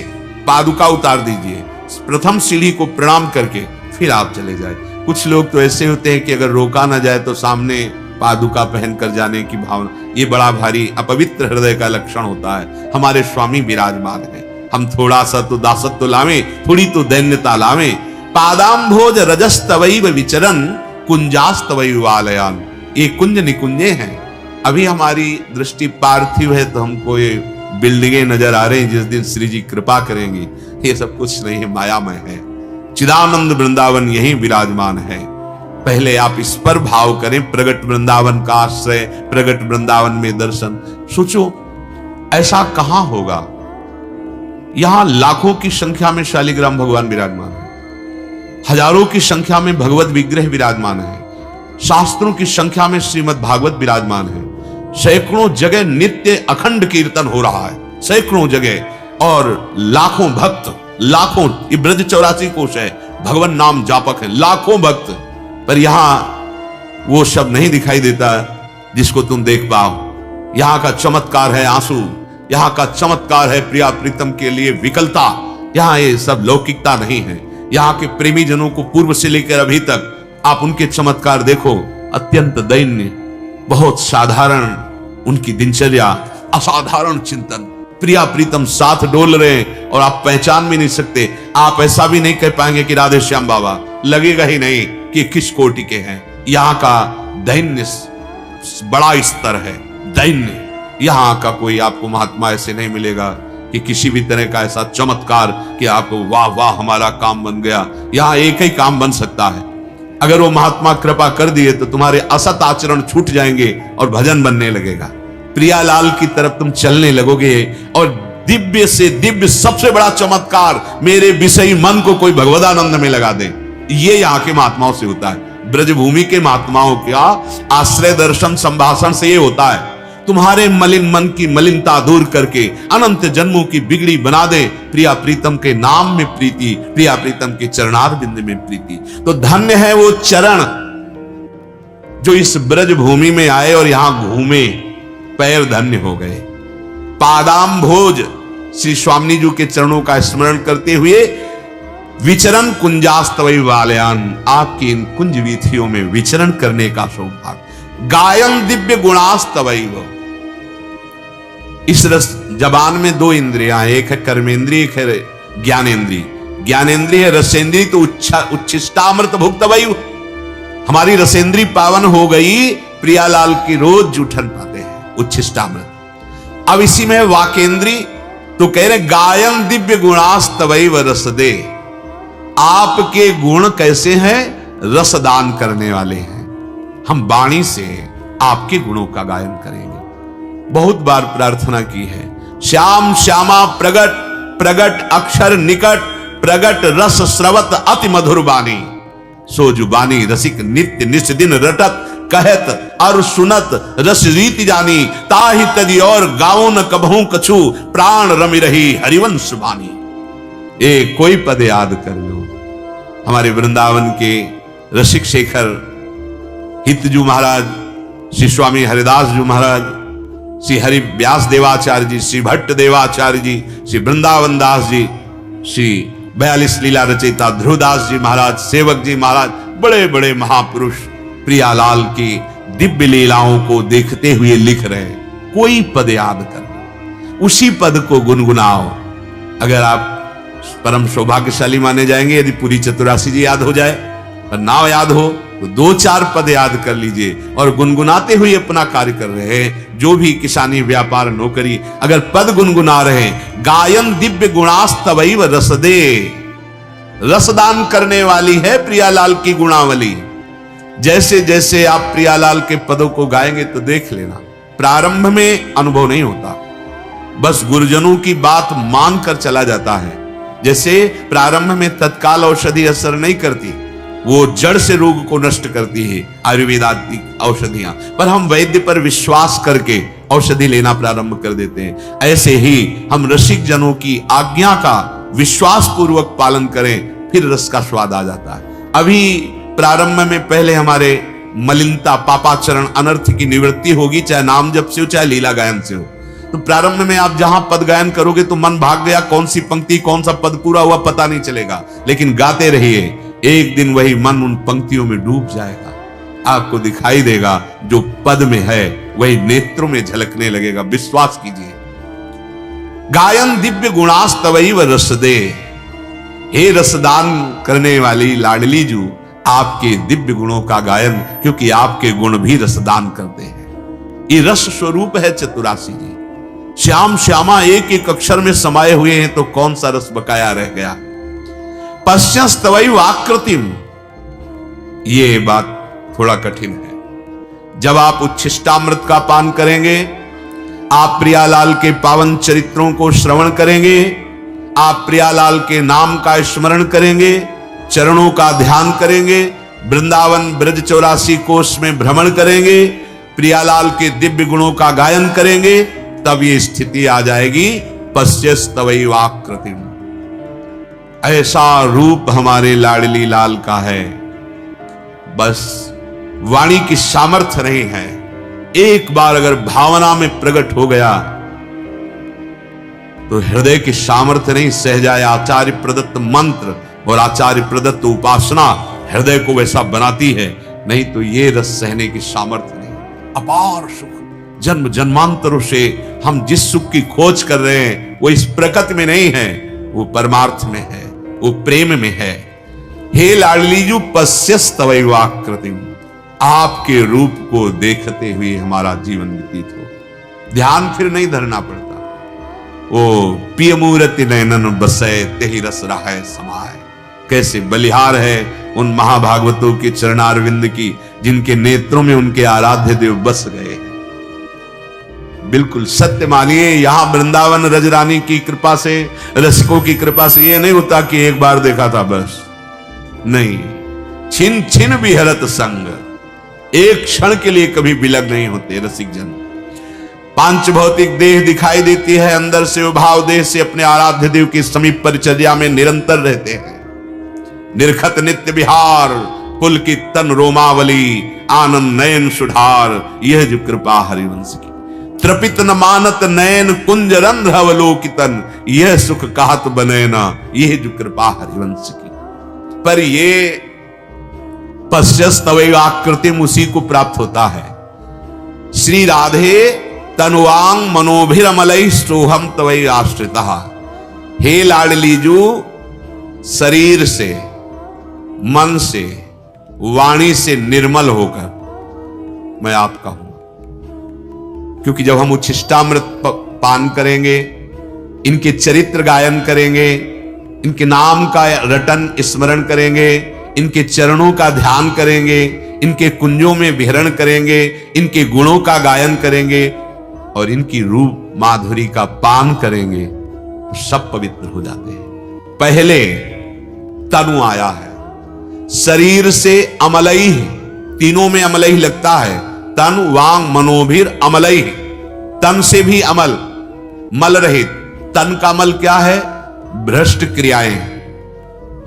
Speaker 1: पादुका उतार दीजिए, प्रथम सीढ़ी को प्रणाम करके फिर आप चले जाए। कुछ लोग तो ऐसे होते हैं कि अगर रोका ना जाए तो सामने पादुका पहनकर जाने की भावना, ये बड़ा भारी अपवित्र हृदय का लक्षण होता है। हमारे स्वामी विराजमान है, हम थोड़ा सा तो दासत्व लावें, थोड़ी तो दैन्यता लावें। पादाम्भोज रजस्तवैव विचरन कुंजास्तवैव आलयान, ये कुंज निकुंजे हैं। अभी हमारी दृष्टि पार्थिव है तो हमको ये बिल्डिंगें नजर आ रही हैं, जिस दिन श्री जी कृपा करेंगे ये सब कुछ नहीं है, मायामय है। चिदानंद वृंदावन यही विराजमान है। पहले आप इस पर भाव करें, प्रगट वृंदावन का आश्रय, प्रगट वृंदावन में दर्शन। सोचो ऐसा कहां होगा। यहां लाखों की संख्या में शालिग्राम भगवान विराजमान है, हजारों की संख्या में भगवत विग्रह विराजमान है, शास्त्रों की संख्या में श्रीमद् भागवत विराजमान है, सैकड़ों जगह नित्य अखंड कीर्तन हो रहा है, सैकड़ों जगह, और लाखों भक्त, लाखों, ये ब्रज 84 कोश है, भगवान नाम जापक है, लाखों भक्त। पर यहां वो शब्द नहीं दिखाई देता जिसको तुम देख पाओ। यहां का चमत्कार है आंसू, यहां का चमत्कार है प्रिया प्रीतम के लिए विकलता। यहां ये सब लौकिकता नहीं है। यहां के प्रेमी जनों को पूर्व से लेकर अभी तक आप उनके चमत्कार देखो, अत्यंत दैन्य, बहुत साधारण उनकी दिनचर्या, असाधारण चिंतन, प्रिया प्रीतम साथ डोल रहे हैं और आप पहचान भी नहीं सकते। आप ऐसा भी नहीं कह पाएंगे कि राधे श्याम बाबा, लगेगा ही नहीं कि किस कोटि के हैं। यहाँ का दैन्य बड़ा स्तर है, दैन्य। यहाँ का कोई आपको महात्मा ऐसे नहीं मिलेगा कि किसी भी तरह का ऐसा चमत्कार कि आपको वाह वाह हमारा काम बन गया। यहाँ एक ही काम बन सकता है, अगर वो महात्मा कृपा कर दिए तो तुम्हारे असत आचरण छूट जाएंगे और भजन बनने लगेगा, प्रियालाल की तरफ तुम चलने लगोगे। और दिव्य से दिव्य सबसे बड़ा चमत्कार, मेरे विषयी मन को कोई भगवदानंद में लगा दे, ये यहाँ के महात्माओं से होता है। ब्रजभूमि के महात्माओं का आश्रय दर्शन संभाषण से ये होता है, तुम्हारे मलिन मन की मलिनता दूर करके अनंत जन्मों की बिगड़ी बना दे। प्रिया प्रीतम के नाम में प्रीति, प्रिया प्रीतम के चरणार बिंद में प्रीति। तो धन्य है वो चरण जो इस ब्रज भूमि में आए और यहां घूमे, पैर धन्य हो गए। पादाम्भोज श्री स्वामी जी के चरणों का स्मरण करते हुए विचरण कुंजास्तवैव आलयान, आपकी इन कुंज वीथियों में विचरण करने का सौभाग्य। गायन दिव्य गुणास्तवैव, इस रस जबान में दो इंद्रियां, एक है कर्मेंद्रिय, एक है ज्ञानेन्द्रिय। ज्ञानेन्द्रिय है रसेंद्रिय, तो उच्छिष्टामृत भुक्तवैव, हमारी रसेंद्रिय पावन हो गई, प्रियालाल की रोज जूठन पाते हैं, उच्छिष्टामृत। अब इसी में वाकेंद्री, तो कह रहे गायन दिव्य गुणास्तवैव रसदे, आपके गुण कैसे हैं, रसदान करने वाले हैं। हम वाणी से आपके गुणों का गायन करेंगे। बहुत बार प्रार्थना की है, श्याम श्यामा प्रगट, प्रगट अक्षर निकट, प्रगट रस स्रवत अति मधुर बानी, सो जुबानी रसिक नित्य निस दिन रटत, कहत और सुनत रस रीति जानी, ताहि तदि और गाओ न कबहू कछु, प्राण रमि रही हरिवंश बानी। एक कोई पद याद कर लो, हमारे वृंदावन के रसिक शेखर हितजू महाराज, श्री स्वामी हरिदास जी महाराज, श्री हरि व्यास देवाचार्य जी, श्री भट्ट देवाचार्य जी, श्री वृंदावन दास जी, श्री 42 लीला रचयिता ध्रुवदास जी महाराज, सेवक जी महाराज, बड़े बड़े महापुरुष प्रियालाल की दिव्य लीलाओं को देखते हुए लिख रहे हैं। कोई पद याद कर, उसी पद को गुनगुनाओ। अगर आप परम सौभाग्यशाली माने जाएंगे यदि पूरी चतुरासी जी याद हो जाए, पर नाव याद हो तो 2-4 पद याद कर लीजिए और गुनगुनाते हुए अपना कार्य कर रहे हैं। जो भी किसानी व्यापार नौकरी, अगर पद गुनगुना रहे, गायन दिव्य गुणास्तवैव रसदे, रसदान करने वाली है प्रियालाल की गुणावली। जैसे जैसे आप प्रियालाल के पदों को गाएंगे तो देख लेना, प्रारंभ में अनुभव नहीं होता, बस गुरुजनों की बात मानकर चला जाता है। जैसे प्रारंभ में तत्काल औषधि असर नहीं करती, वो जड़ से रोग को नष्ट करती है आयुर्वेदात्मक औषधियां, पर हम वैद्य पर विश्वास करके औषधि लेना प्रारंभ कर देते हैं। ऐसे ही हम रसिक जनों की आज्ञा का विश्वास पूर्वक पालन करें, फिर रस का स्वाद आ जाता है। अभी प्रारंभ में पहले हमारे मलिनता, पापाचरण, अनर्थ की निवृत्ति होगी, चाहे नाम जप से हो चाहे लीला गायन से हो। तो प्रारंभ में आप जहां पद गायन करोगे तो मन भाग गया, कौन सी पंक्ति कौन सा पद पूरा हुआ पता नहीं चलेगा, लेकिन गाते रहिए, एक दिन वही मन उन पंक्तियों में डूब जाएगा। आपको दिखाई देगा जो पद में है वही नेत्रों में झलकने लगेगा। विश्वास कीजिए। गायन दिव्य गुणास्तवैव रसदे, हे रसदान करने वाली लाडली जू, आपके दिव्य गुणों का गायन, क्योंकि आपके गुण भी रसदान करते हैं। ये रस स्वरूप है चतुरासी जी। श्याम श्यामा एक एक अक्षर में समाये हुए हैं, तो कौन सा रस बकाया रह गया। पश्यस्तवैव आकृतिम, ये बात थोड़ा कठिन है। जब आप उच्छिष्टामृत का पान करेंगे, आप प्रियालाल के पावन चरित्रों को श्रवण करेंगे, आप प्रियालाल के नाम का स्मरण करेंगे, चरणों का ध्यान करेंगे, वृंदावन ब्रज 84 कोष में भ्रमण करेंगे, प्रियालाल के दिव्य गुणों का गायन करेंगे, तब ये स्थिति आ जाएगी पश्यस्तवैव आकृतिम। ऐसा रूप हमारे लाडली लाल का है, बस वाणी की सामर्थ्य नहीं है। एक बार अगर भावना में प्रकट हो गया तो हृदय की सामर्थ्य नहीं सह जाए। आचार्य प्रदत्त मंत्र और आचार्य प्रदत्त उपासना हृदय को वैसा बनाती है, नहीं तो ये रस सहने की सामर्थ्य नहीं। अपार सुख, जन्म जन्मांतरों से हम जिस सुख की खोज कर रहे हैं वो इस प्रकृति में नहीं है, वो परमार्थ में है, वो प्रेम में है। हे लाडलीजू पश्यस्तवैव आकृतिम, आपके रूप को देखते हुए हमारा जीवन व्यतीत हो। ध्यान फिर नहीं धरना पड़ता। ओ पिय मूर्ति नयनन बसै, तेहि रस रहाय समाय। कैसे बलिहार है उन महाभागवतों के चरणारविंद की, जिनके नेत्रों में उनके आराध्य देव बस गए। बिल्कुल सत्य मानिए, यहां वृंदावन रजरानी की कृपा से, रसिकों की कृपा से ये नहीं होता कि एक बार देखा था बस, नहीं। छिन छिन विहरत संग, एक क्षण के लिए कभी विलग नहीं होते रसिक जन। पांच भौतिक देह दिखाई देती है, अंदर से भाव देह से अपने आराध्य देव की समीप परिचर्या में निरंतर रहते हैं। निर्खत नित्य विहार, पुलकित तन रोमावली, आनंद नयन सुधार, यह जो कृपा हरिवंश की। त्रपित न मानत नयन कुंज रंध्र अवलोकितन, यह सुख कहत बनैना, यह जो कृपा हरिवंश की। पर ये पश्यस्तवैव आकृतिम उसी को प्राप्त होता है। श्री राधे तनुवांग मनोभिरमलैः सोहम तवैव आश्रितः। हे लाडलीजू, शरीर से, मन से, वाणी से निर्मल होकर मैं आपका हूं। क्योंकि जब हम उच्छिष्टामृत पान करेंगे, इनके चरित्र गायन करेंगे, इनके नाम का रटन स्मरण करेंगे, इनके चरणों का ध्यान करेंगे, इनके कुंजों में विहरण करेंगे, इनके गुणों का गायन करेंगे और इनकी रूप माधुरी का पान करेंगे, तो सब पवित्र हो जाते हैं। पहले तनु आया है, शरीर से अमलई, तीनों में अमलई लगता है। तन वांग मनोभिर अमलई, तन से भी अमल, मल रहित। तन का मल क्या है? भ्रष्ट क्रियाएं।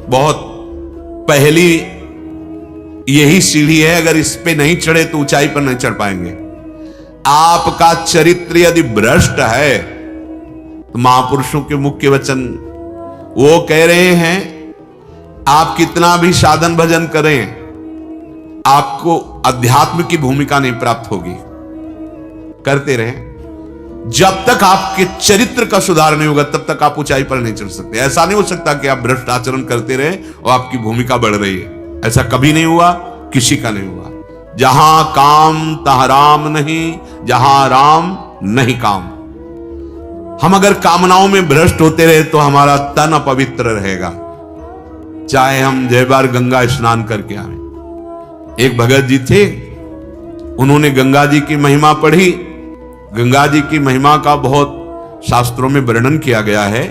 Speaker 1: बहुत पहली यही सीढ़ी है, अगर इस पे नहीं चढ़े तो ऊंचाई पर नहीं चढ़ पाएंगे। आपका चरित्र यदि भ्रष्ट है तो महापुरुषों के मुख्य वचन वो कह रहे हैं, आप कितना भी साधन भजन करें, आपको अध्यात्म की भूमिका नहीं प्राप्त होगी। करते रहें, जब तक आपके चरित्र का सुधार नहीं होगा तब तक आप ऊंचाई पर नहीं चढ़ सकते। ऐसा नहीं हो सकता कि आप भ्रष्ट आचरण करते रहे और आपकी भूमिका बढ़ रही है। ऐसा कभी नहीं हुआ, किसी का नहीं हुआ। जहां काम तहां राम नहीं, जहां राम नहीं काम। हम अगर कामनाओं में भ्रष्ट होते रहे तो हमारा तन अपवित्र रहेगा, चाहे हम जय बार गंगा स्नान करके आए। एक भगत जी थे, उन्होंने गंगा जी की महिमा पढ़ी। गंगा जी की महिमा का बहुत शास्त्रों में वर्णन किया गया है।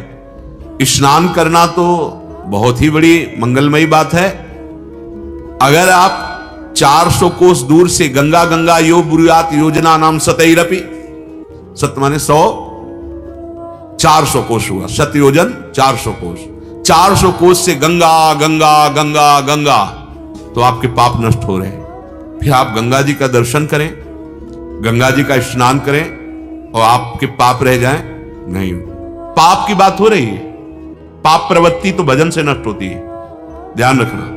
Speaker 1: स्नान करना तो बहुत ही बड़ी मंगलमयी बात है। अगर आप 400 कोस दूर से गंगा गंगा यो बुरुयात योजना नाम सतैरपि, सत माने 100, 400 कोष हुआ, शतयोजन 400 कोष। 400 कोष से गंगा गंगा गंगा गंगा, तो आपके पाप नष्ट हो रहे हैं। फिर आप गंगा जी का दर्शन करें, गंगा जी का स्नान करें और आपके पाप रह जाएं? नहीं, पाप की बात हो रही है। पाप प्रवृत्ति तो भजन से नष्ट होती है, ध्यान रखना।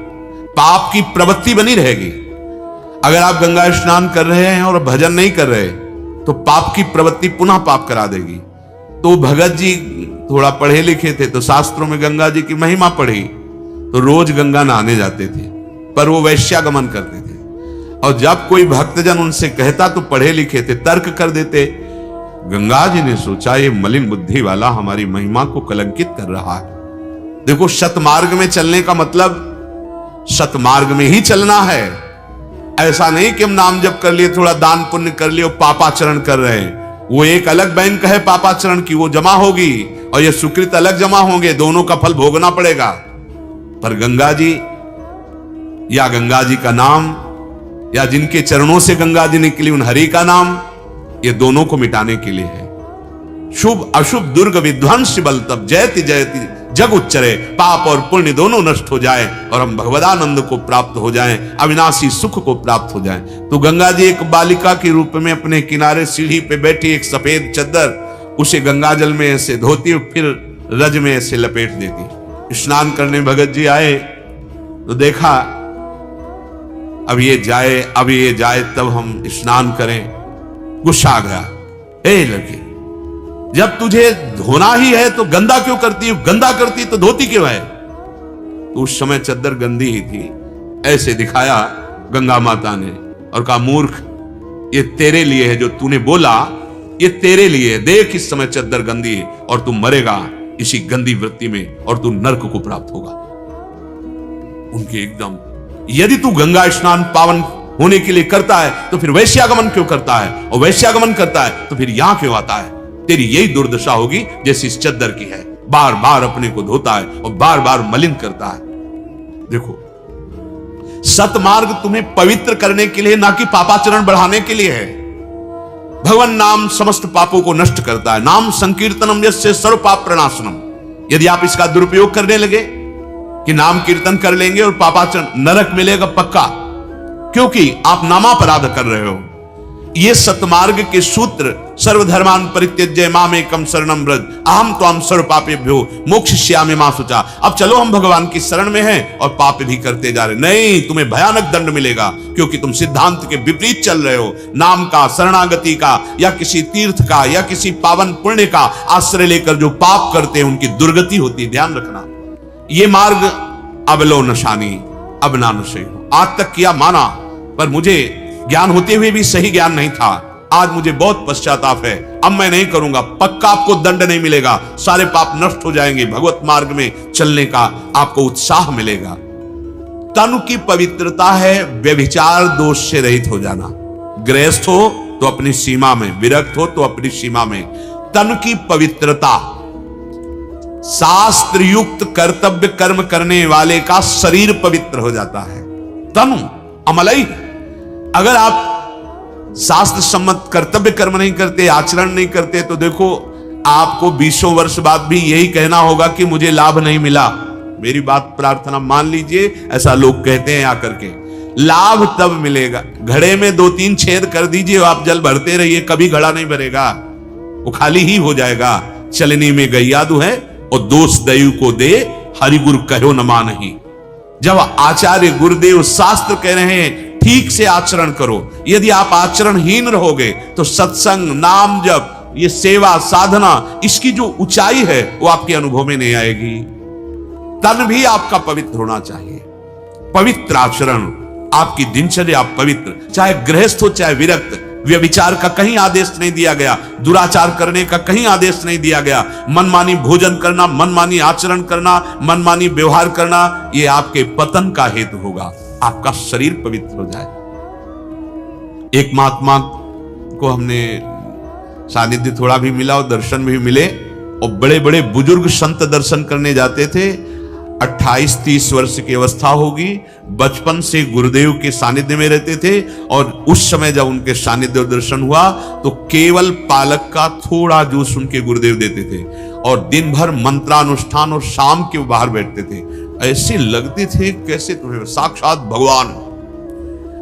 Speaker 1: पाप की प्रवृत्ति बनी रहेगी। अगर आप गंगा स्नान कर रहे हैं और भजन नहीं कर रहे तो पाप की प्रवृत्ति पुनः पाप करा देगी। तो भगत जी थोड़ा पढ़े लिखे थे, तो शास्त्रों में गंगा जी की महिमा पढ़ी, तो रोज गंगा नहाने जाते थे, पर वो वैश्यागमन करते थे। और जब कोई भक्तजन उनसे कहता तो पढ़े लिखे थे, तर्क कर देते। गंगा जी ने सोचा ये मलिन बुद्धि वाला हमारी महिमा को कलंकित कर रहा है। देखो, सतमार्ग में चलने का मतलब सतमार्ग में ही चलना है। ऐसा नहीं कि हम नाम जप कर लिए, थोड़ा दान पुण्य कर लिए और पापाचरण कर रहे हैं। वो एक अलग बैंक है पापाचरण की, वो जमा होगी और ये सुकृत अलग जमा होंगे, दोनों का फल भोगना पड़ेगा। पर गंगा जी या गंगा जी का नाम या जिनके चरणों से गंगा जी निकली उन हरि का नाम, ये दोनों को मिटाने के लिए है। शुभ अशुभ दुर्ग विध्वंस बल तब जयति जयति जग उच्चरे, पाप और पुण्य दोनों नष्ट हो जाए और हम भगवदानंद को प्राप्त हो जाएं, अविनाशी सुख को प्राप्त हो जाएं। तो गंगा जी एक बालिका के रूप में अपने किनारे सीढ़ी पे बैठी, एक सफेद चद्दर, उसे गंगा जल में ऐसे धोती और फिर रज में ऐसे लपेट देती। स्नान करने भगत जी आए तो देखा अब ये जाए तब हम स्नान करें। गुस्सा आ गया, ए लड़की, जब तुझे धोना ही है तो गंदा क्यों करती, गंदा करती तो धोती क्यों है? तो उस समय चद्दर गंदी ही थी, ऐसे दिखाया गंगा माता ने और कहा, मूर्ख, ये तेरे लिए है, जो तूने बोला ये तेरे लिए है। देख इस समय चद्दर गंदी है और तू मरेगा इसी गंदी वृत्ति में और तू नरक को प्राप्त होगा। उनके एकदम, यदि तू गंगा स्नान पावन होने के लिए करता है तो फिर वैश्यागमन क्यों करता है, और वैश्यागमन करता है तो फिर यहां क्यों आता है? तेरी यही दुर्दशा होगी जैसी इस चद्दर की है। बार बार अपने को धोता है और बार बार मलिन करता है। देखो, सतमार्ग तुम्हें पवित्र करने के लिए, ना कि पापाचरण बढ़ाने के लिए है। भगवान नाम समस्त पापों को नष्ट करता है। नाम संकीर्तनम यस्य सर्व पाप प्रणाशनम। यदि आप इसका दुरुपयोग करने लगे कि नाम कीर्तन कर लेंगे और पापाचरण, नरक मिलेगा पक्का, क्योंकि आप नामापराध कर रहे हो। ये सतमार्ग के सूत्र, सर्वधर्मान परित्यज्य मामेकम शरणं व्रज अहम त्वां सर्व पापेभ्यो मोक्षयिष्यामि मा शुचा। अब चलो हम भगवान की शरण में हैं और पाप भी करते जा रहे, नहीं, तुम्हें भयानक दंड मिलेगा, क्योंकि तुम सिद्धांत के विपरीत चल रहे हो। नाम का, शरणागति का या किसी तीर्थ का या किसी पावन पुण्य का आश्रय लेकर जो पाप करते हैं उनकी दुर्गति होती है, ध्यान रखना। ये मार्ग अब लो नशानी अब ना नशे हो। आज तक किया माना, पर मुझे ज्ञान होते हुए भी सही ज्ञान नहीं था। आज मुझे बहुत पश्चाताप है, अब मैं नहीं करूंगा। पक्का आपको दंड नहीं मिलेगा, सारे पाप नष्ट हो जाएंगे, भगवत मार्ग में चलने का आपको उत्साह मिलेगा। तन की पवित्रता है व्यभिचार दोष से रहित हो जाना। गृहस्थ हो तो अपनी सीमा में, विरक्त हो तो अपनी सीमा में। तन की पवित्रता, शास्त्र युक्त कर्तव्य कर्म करने वाले का शरीर पवित्र हो जाता है। तनु अमलई, अगर आप शास्त्र सम्मत कर्तव्य कर्म नहीं करते, आचरण नहीं करते, तो देखो आपको 20 वर्ष बाद भी यही कहना होगा कि मुझे लाभ नहीं मिला। मेरी बात प्रार्थना मान लीजिए, ऐसा लोग कहते हैं आकर के। लाभ तब मिलेगा, घड़े में 2-3 छेद कर दीजिए, आप जल भरते रहिए, कभी घड़ा नहीं भरेगा, वो खाली ही हो जाएगा। चलनी में गैयादू है और दोष दयु को दे, हरि गुरु कहो न मानहि। जब आचार्य गुरुदेव शास्त्र कह रहे हैं ठीक से आचरण करो, यदि आप आचरणहीन रहोगे तो सत्संग, नाम जप, ये सेवा साधना, इसकी जो ऊंचाई है वो आपके अनुभव में नहीं आएगी। तन भी आपका पवित्र होना चाहिए, पवित्र आचरण, आपकी दिनचर्या पवित्र, चाहे गृहस्थ हो चाहे विरक्त। व्यभिचार का कहीं आदेश नहीं दिया गया, दुराचार करने का कहीं आदेश नहीं दिया गया। मनमानी भोजन करना, मनमानी आचरण करना, मनमानी व्यवहार करना, ये आपके पतन का हेतु होगा। आपका शरीर पवित्र हो जाए। एक महात्मा को हमने सानिध्य थोड़ा भी मिला और दर्शन भी मिले, और बड़े बड़े बुजुर्ग संत दर्शन करने जाते थे। 28-30 वर्ष की अवस्था होगी। बचपन से गुरुदेव के सानिध्य में रहते थे और उस समय जब उनके सानिध्य दर्शन हुआ तो केवल पालक का थोड़ा जूस उनके गुरुदेव देते थे और दिन भर मंत्रानुष्ठान और शाम के बाहर बैठते थे। ऐसे लगते थे कैसे तुम्हें साक्षात भगवान,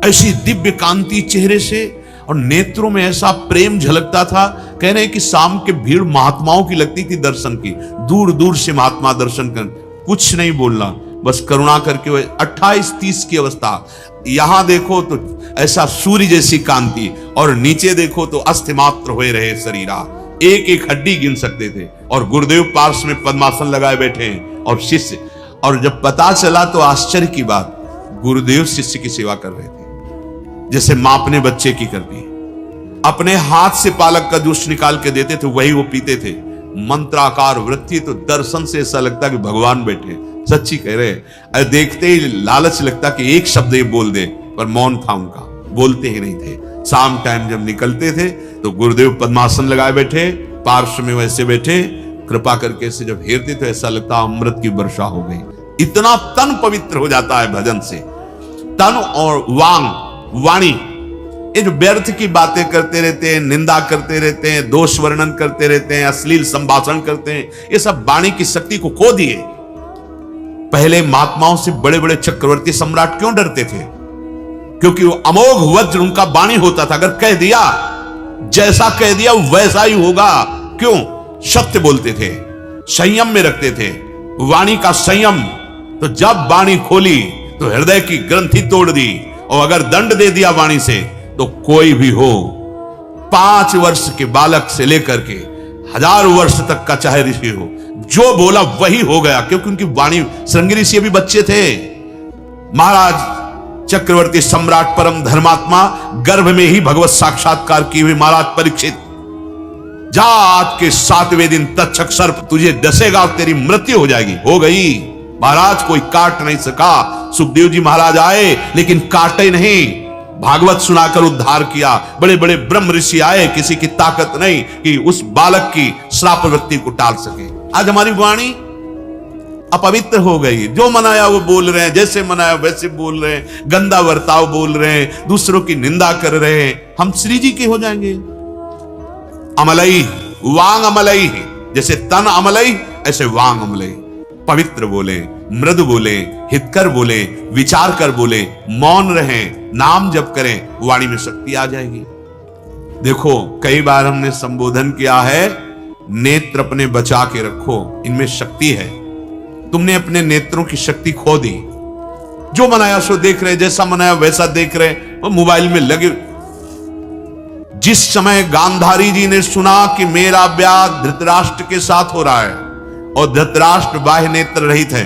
Speaker 1: ऐसी दिव्य कांति चेहरे से और नेत्रों में ऐसा प्रेम झलकता था। कह रहे हैं कि शाम के भीड़ महात्माओं की लगती थी दर्शन की, दूर दूर से महात्मा दर्शन कर, कुछ नहीं बोलना, बस करुणा करके। 28-30 की अवस्था, यहां देखो तो ऐसा सूर्य जैसी कांति और नीचे देखो तो अस्थि मात्र हुए रहे शरीरा, एक एक हड्डी गिन सकते थे। और गुरुदेव पार्श्व में पद्मासन लगाए बैठे हैं और शिष्य, और जब पता चला तो आश्चर्य की बात, गुरुदेव शिष्य की सेवा कर रहे थे जैसे मां अपने बच्चे की करती है। अपने हाथ से पालक का जूस निकाल के देते थे, वही वो पीते थे। मंत्राकार वृत्ति, तो दर्शन से ऐसा लगता कि भगवान बैठे। सच्ची कह रहे, अरे देखते ही लालच लगता कि एक शब्द ये बोल दे, पर मौन था उनका, बोलते ही नहीं थे। शाम टाइम जब निकलते थे तो गुरुदेव पद्मासन लगाए बैठे, पार्श्व में वैसे बैठे, कृपा करके से जब हेरते तो ऐसा लगता अमृत की वर्षा हो गई। इतना तन पवित्र हो जाता है भजन से। तन और वाणी, ये जो व्यर्थ की बातें करते रहते हैं, निंदा करते रहते हैं, दोष वर्णन करते रहते हैं, अश्लील संभाषण करते हैं, ये सब वाणी की शक्ति को खो दिए। पहले महात्माओं से बड़े बड़े चक्रवर्ती सम्राट क्यों डरते थे? क्योंकि वो अमोघ वज्र उनका वाणी होता था। अगर कह दिया, जैसा कह दिया वैसा ही होगा। क्यों? सत्य बोलते थे, संयम में रखते थे, वाणी का संयम। तो जब वाणी खोली तो हृदय की ग्रंथि तोड़ दी, और अगर दंड दे दिया वाणी से तो कोई भी हो, 5 वर्ष के बालक से लेकर के 1000 वर्ष तक का चाहे ऋषि हो, जो बोला वही हो गया। क्योंकि उनकी वाणी, श्रृंगी ऋषि भी बच्चे थे। महाराज चक्रवर्ती सम्राट परम धर्मात्मा, गर्भ में ही भगवत साक्षात्कार की हुई महाराज परीक्षित, जा आज के 7वें दिन तक्षक सर्प तुझे डसेगा और तेरी मृत्यु हो जाएगी। हो गई महाराज, कोई काट नहीं सका। सुखदेव जी महाराज आए लेकिन काटे नहीं, भागवत सुनाकर उद्धार किया। बड़े बड़े ब्रह्म ऋषि आए, किसी की ताकत नहीं कि उस बालक की श्राप वृत्ति को टाल सके। आज हमारी वाणी अपवित्र हो गई। जो मनाया वो बोल रहे हैं, जैसे मनाया वैसे बोल रहे हैं, गंदा बर्ताव बोल रहे हैं, दूसरों की निंदा कर रहे हैं। हम श्री जी के हो जाएंगे। अमलई, वांग अमलई, जैसे तन अमलई ऐसे वांग अमलई। पवित्र बोले, मृदु बोले, हितकर बोले, विचार कर बोले, मौन रहें, नाम जप करें, वाणी में शक्ति आ जाएगी। देखो कई बार हमने संबोधन किया है, नेत्र अपने बचा के रखो, इनमें शक्ति है। तुमने अपने नेत्रों की शक्ति खो दी। जो मनाया सो देख रहे, जैसा मनाया वैसा देख रहे, वो मोबाइल में लगे। जिस समय गांधारी जी ने सुना कि मेरा ब्याह धृतराष्ट्र के साथ हो रहा है और धृतराष्ट्र बाह्य नेत्र रहित है,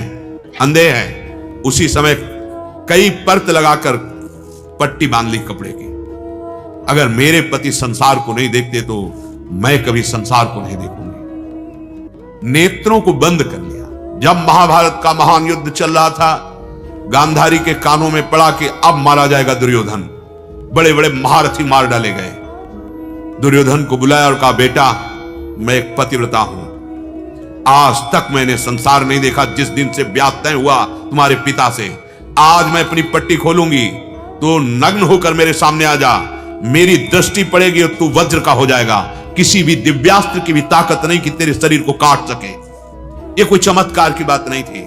Speaker 1: अंधे हैं, उसी समय कई परत लगाकर पट्टी बांध ली कपड़े की। अगर मेरे पति संसार को नहीं देखते तो मैं कभी संसार को नहीं देखूंगी। नेत्रों को बंद कर लिया। जब महाभारत का महान युद्ध चल रहा था, गांधारी के कानों में पड़ा कि अब मारा जाएगा दुर्योधन। बड़े बड़े महारथी मार डाले गए। दुर्योधन को बुलाया और कहा, बेटा मैं एक पतिव्रता हूं, आज तक मैंने संसार नहीं देखा। जिस दिन से ब्याह तय हुआ तुम्हारे पिता से, आज मैं अपनी पट्टी खोलूंगी, तो नग्न होकर मेरे सामने आ जा। मेरी दृष्टि पड़ेगी और तू वज्र का हो जाएगा। किसी भी दिव्यास्त्र की भी ताकत नहीं कि तेरे शरीर को काट सके। यह कोई चमत्कार की बात नहीं थी।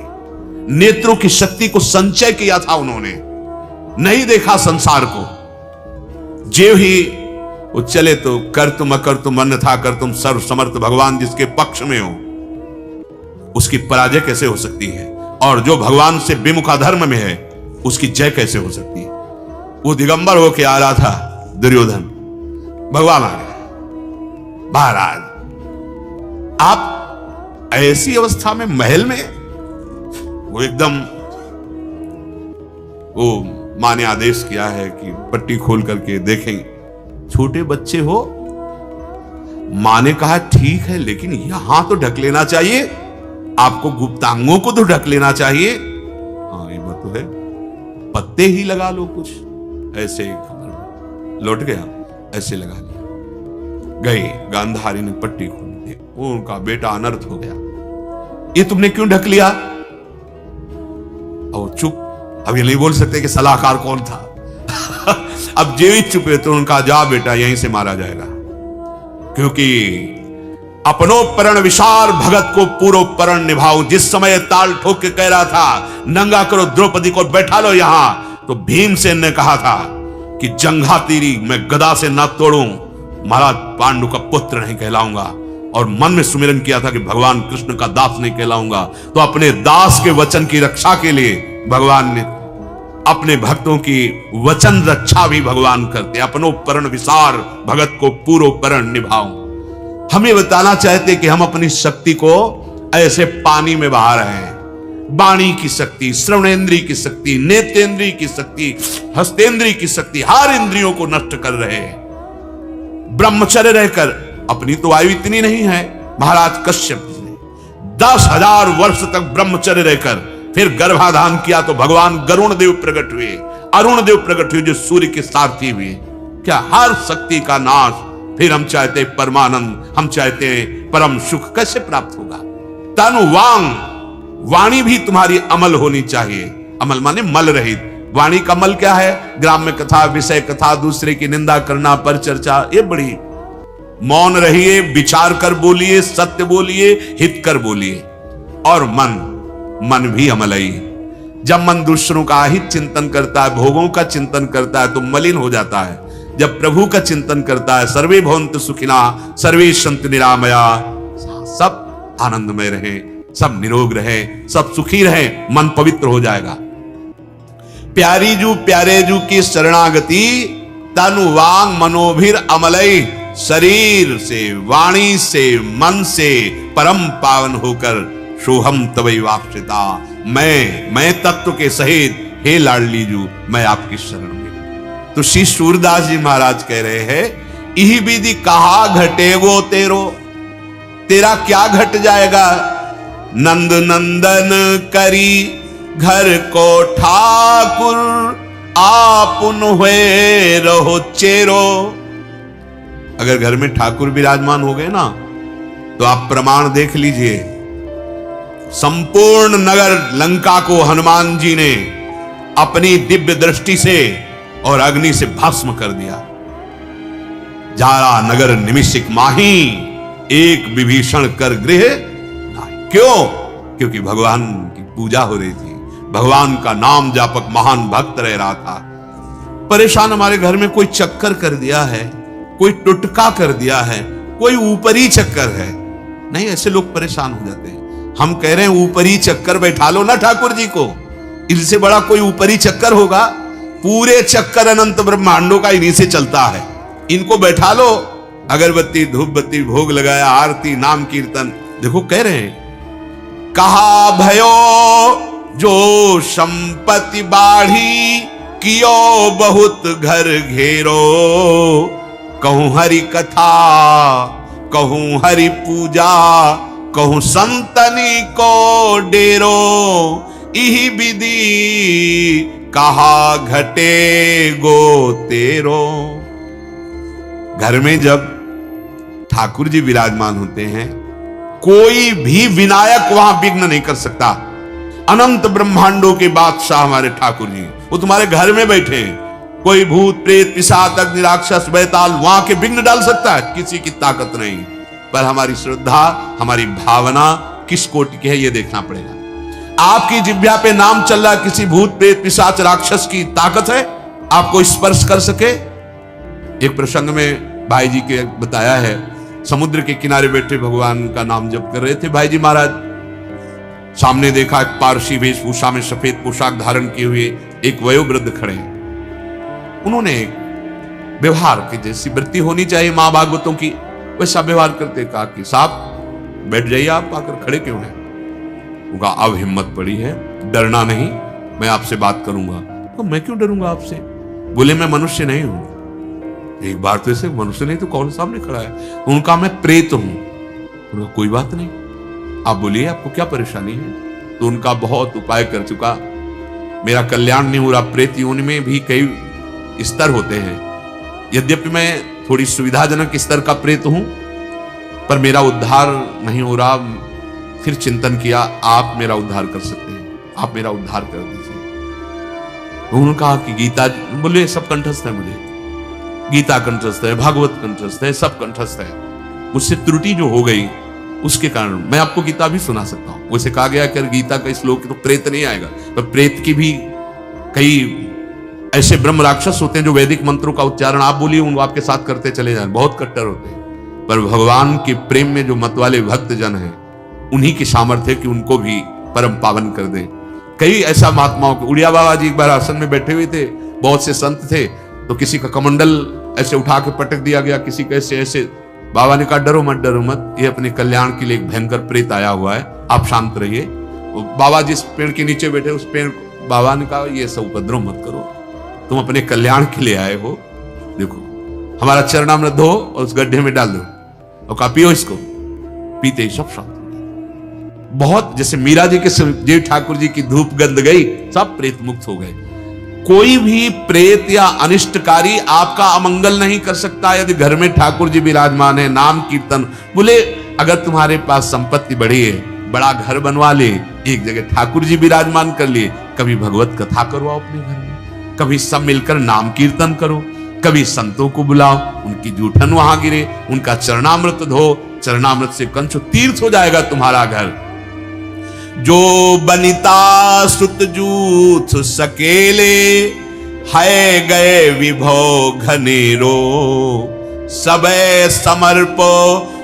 Speaker 1: नेत्रों की शक्ति को संचय किया था उन्होंने, नहीं देखा संसार को। जे ही वो चले तो कर तुम अकर तुम अन्यथा कर तुम सर्व समर्थ भगवान जिसके पक्ष में हो, उसकी पराजय कैसे हो सकती है? और जो भगवान से विमुखा धर्म में है, उसकी जय कैसे हो सकती है? वो दिगंबर होके आ रहा था दुर्योधन, भगवान आ गए। महाराज आप ऐसी अवस्था में महल में, वो एकदम, वो मां ने आदेश किया है कि पट्टी खोल करके देखेंगे। छोटे बच्चे हो, मां ने कहा ठीक है, लेकिन यहां तो ढक लेना चाहिए, आपको गुप्तांगों को तो ढक लेना चाहिए। हाँ ये बात तो है, पत्ते ही लगा लो कुछ, ऐसे लौट गया, ऐसे लगा लिया। गए, गांधारी ने पट्टी खोल दी, उनका बेटा अनर्थ हो गया। ये तुमने क्यों ढक लिया? चुप। अब ये नहीं बोल सकते कि सलाहकार कौन था। अब जीवित चुपे तो उनका जा बेटा यहीं से मारा जाएगा, क्योंकि अपनोपरण विशाल भगत को पूर्वोपरण निभाओ। जिस समय ताल ठोक के कह रहा था नंगा करो द्रौपदी को, बैठा लो यहां, तो भीमसेन ने कहा था कि जंघा तीरी मैं गदा से ना तोड़ूं, महाराज पांडु का पुत्र नहीं कहलाऊंगा। और मन में सुमिरन किया था कि भगवान कृष्ण का दास नहीं कहलाऊंगा। तो अपने दास के वचन की रक्षा के लिए भगवान ने अपने भक्तों की वचन रक्षा भी भगवान करते। अपनोपरण विसार भगत को पूर्वोपरण निभाओ। हमें बताना चाहते कि हम अपनी शक्ति को ऐसे पानी में बहा रहे हैं। वाणी की शक्ति, श्रवणेंद्रिय की शक्ति, नेत्रेंद्रिय की शक्ति, हस्तेंद्रिय की शक्ति, हर इंद्रियों को नष्ट कर रहे हैं। ब्रह्मचर्य रहकर, अपनी तो आयु इतनी नहीं है, महाराज कश्यप ने 10,000 वर्ष तक ब्रह्मचर्य रहकर फिर गर्भाधान किया तो भगवान गरुण देव प्रकट हुए, अरुण देव प्रकट हुए, जो सूर्य के सारथी हुए। क्या हर शक्ति का नाश। फिर हम चाहते परमानंद, हम चाहते परम सुख, कैसे प्राप्त होगा? तनु वांग, वाणी भी तुम्हारी अमल होनी चाहिए। अमल माने मल रहित। वाणी का मल क्या है? ग्राम्य कथा, विषय कथा, दूसरे की निंदा करना, पर चर्चा, ये बड़ी। मौन रहिए, विचार कर बोलिए, सत्य बोलिए, हित कर बोलिए। और मन भी अमलई। जब मन दूसरों का हित चिंतन करता है, भोगों का चिंतन करता है, तो मलिन हो जाता है। जब प्रभु का चिंतन करता है, सर्वे भवन्तु सुखिना सर्वे सन्तु निरामया, सब आनंदमय रहे, सब निरोग रहे, सब सुखी रहे, मन पवित्र हो जाएगा। प्यारी जू प्यारे जू की शरणागति, तनु वांग मनोभिर अमलई। शरीर से, वाणी से, मन से परम पावन होकर सोहम तवै वापसिता, मैं तत्व के सहित, हे लाडली जू, मैं आपकी शरण में। तो श्री सूरदास जी महाराज कह रहे हैं, इही विधि कहा घटेगो तेरो, तेरा क्या घट जाएगा? नंद नंदन करी घर को ठाकुर, आपुन हुए रहो चेरो। अगर घर में ठाकुर विराजमान हो गए ना, तो आप प्रमाण देख लीजिए। संपूर्ण नगर लंका को हनुमान जी ने अपनी दिव्य दृष्टि से और अग्नि से भस्म कर दिया। जारा नगर निमिषिक माही, एक विभीषण कर गृह नाही। क्यों? क्योंकि भगवान की पूजा हो रही थी, भगवान का नाम जापक महान भक्त रह रहा था। परेशान हमारे घर में कोई चक्कर कर दिया है, कोई टुटका कर दिया है, कोई ऊपरी चक्कर है। नहीं, ऐसे लोग परेशान हो जाते हैं। हम कह रहे हैं ऊपरी चक्कर बैठा लो ना ठाकुर जी को, इनसे बड़ा कोई ऊपरी चक्कर होगा? पूरे चक्कर अनंत ब्रह्मांडों का इन्हीं से चलता है। इनको बैठा लो, अगरबत्ती धूप बत्ती भोग लगाया, आरती नाम कीर्तन। देखो कह रहे हैं, कहा भयो जो संपत्ति बाढ़ी, कियो बहुत घर घेरो। कहूं हरि कथा, कहूं हरि पूजा, कहूं संतनी को डेरो। इही विधि कहा घटे गो तेरो। घर में जब ठाकुर जी विराजमान होते हैं, कोई भी विनायक वहां विघ्न नहीं कर सकता। अनंत ब्रह्मांडों के बादशाह हमारे ठाकुर जी, वो तुम्हारे घर में बैठे हैं। कोई भूत प्रेत पिशाच अग्नि राक्षस बैताल वहां के विघ्न डाल सकता है? किसी की ताकत नहीं। पर हमारी श्रद्धा, हमारी भावना किस कोटि की है, ये देखना पड़ेगा। आपकी जिह्वा पे नाम चल रहा, किसी भूत प्रेत पिशाच राक्षस की ताकत है आपको स्पर्श कर सके? एक प्रसंग में भाई जी के बताया है, समुद्र के किनारे बैठे भगवान का नाम जप कर रहे थे भाई जी महाराज। सामने देखा एक पारसी वेशभूषा में सफेद पोशाक धारण किए हुए एक वयोवृद्ध खड़े। उन्होंने व्यवहार की जैसी वृत्ति होनी चाहिए मां भागवतों की, वैसा व्यवहार करते कहा कि साहब बैठ जाइए, आप आकर खड़े क्यों हैं? उनका अब हिम्मत पड़ी है, डरना नहीं, मैं आपसे बात करूंगा। तो मैं क्यों डरूंगा आपसे? बोले मैं मनुष्य नहीं हूं। एक बार तो ऐसे मनुष्य नहीं तो कौन सामने खड़ा है? उनका मैं प्रेत हूं। उनका कोई बात नहीं, आप बोलिए आपको क्या परेशानी है? तो उनका बहुत उपाय कर चुका, मेरा कल्याण नहीं हो रहा। प्रेत योनि में भी कई स्तर होते हैं, यद्यपि मैं थोड़ी सुविधाजनक स्तर का प्रेत हूं, पर मेरा उद्धार नहीं हो रहा। फिर चिंतन किया, आप मेरा उद्धार कर सकते हैं, आप मेरा उद्धार कर दीजिए। उन्होंने कहा कि गीता, बोले सब कंठस्थ है, मुझे गीता कंठस्थ है, भागवत कंठस्थ है, सब कंठस्थ है। मुझसे त्रुटि जो हो गई उसके कारण मैं आपको गीता भी सुना सकता हूं। वैसे कहा गया कि गीता का श्लोक तो प्रेत नहीं आएगा, पर प्रेत की भी कई ऐसे ब्रह्म राक्षस होते हैं जो वैदिक मंत्रों का उच्चारण आप बोलिए उनको आपके साथ करते चले जाए, बहुत कट्टर होते हैं। पर भगवान के प्रेम में जो मत वाले भक्त जन हैं, उन्हीं की सामर्थ्य कि उनको भी परम पावन कर दे। कई ऐसा महात्माओं के, उड़िया बाबा जी एक बार आसन में बैठे हुए थे, बहुत से संत थे, तो किसी का कमंडल ऐसे उठा के पटक दिया गया, किसी का ऐसे। बाबा ने कहा डरो मत, डरो मत, ये अपने कल्याण के लिए एक भयंकर प्रेत आया हुआ है, आप शांत रहिए। बाबा जिस पेड़ के नीचे बैठे उस पेड़, बाबा ने कहा ये सब उपद्रव मत करो, तुम अपने कल्याण के लिए आए हो, देखो हमारा चरणामृत धो और उस गड्ढे में डाल दो और कहा पियो इसको, पीते ही सब शांत। बहुत जैसे मीरा जी के जय ठाकुर जी की धूप गंध गई, सब प्रेत मुक्त हो गए। कोई भी प्रेत या अनिष्टकारी आपका अमंगल नहीं कर सकता यदि घर में ठाकुर जी विराजमान है। नाम कीर्तन, बोले अगर तुम्हारे पास संपत्ति बढ़ी है, बड़ा घर बनवा ले, एक जगह ठाकुर जी विराजमान कर लिए, कभी भगवत कथा करो अपने घर में, कभी सब मिलकर नाम कीर्तन करो, कभी संतों को बुलाओ, उनकी जूठन वहां गिरे, उनका चरणामृत धो, चरणामृत से कंचो तीर्थ हो जाएगा तुम्हारा घर। जो बनिता सुत जूथ सकेले, है गए विभो घनेरो, सबे समर्पो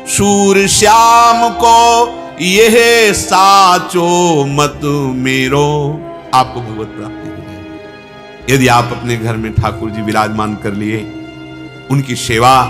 Speaker 1: शूर श्याम को, यह साचो मत मेरो। आपको भगवत प्राप्ति हो जाएगी यदि आप अपने घर में ठाकुर जी विराजमान कर लिए, उनकी सेवा।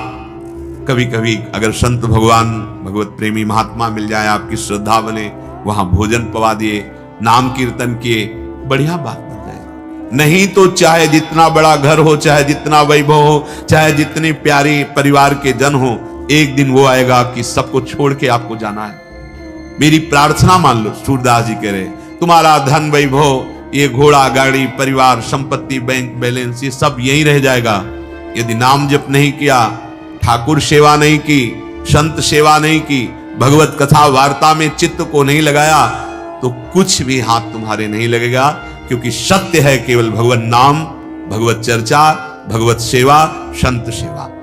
Speaker 1: कभी कभी अगर संत भगवान भगवत प्रेमी महात्मा मिल जाए, आपकी श्रद्धा बने, वहां भोजन पवा दिए, नाम कीर्तन किए, बढ़िया बात बन जाए। नहीं तो चाहे जितना बड़ा घर हो, चाहे जितना वैभव हो, चाहे जितनी प्यारी परिवार के जन हो, एक दिन वो आएगा कि सबको छोड़ के आपको जाना है। मेरी प्रार्थना मान लो, सूरदास जी कह रहे, तुम्हारा धन वैभव, ये घोड़ा गाड़ी परिवार संपत्ति बैंक बैलेंस, ये सब यही रह जाएगा। यदि नाम जप नहीं किया, ठाकुर सेवा नहीं की, संत सेवा नहीं की, भगवत कथा वार्ता में चित्त को नहीं लगाया, तो कुछ भी हाथ तुम्हारे नहीं लगेगा। क्योंकि सत्य है केवल भगवत नाम, भगवत चर्चा, भगवत सेवा, संत सेवा।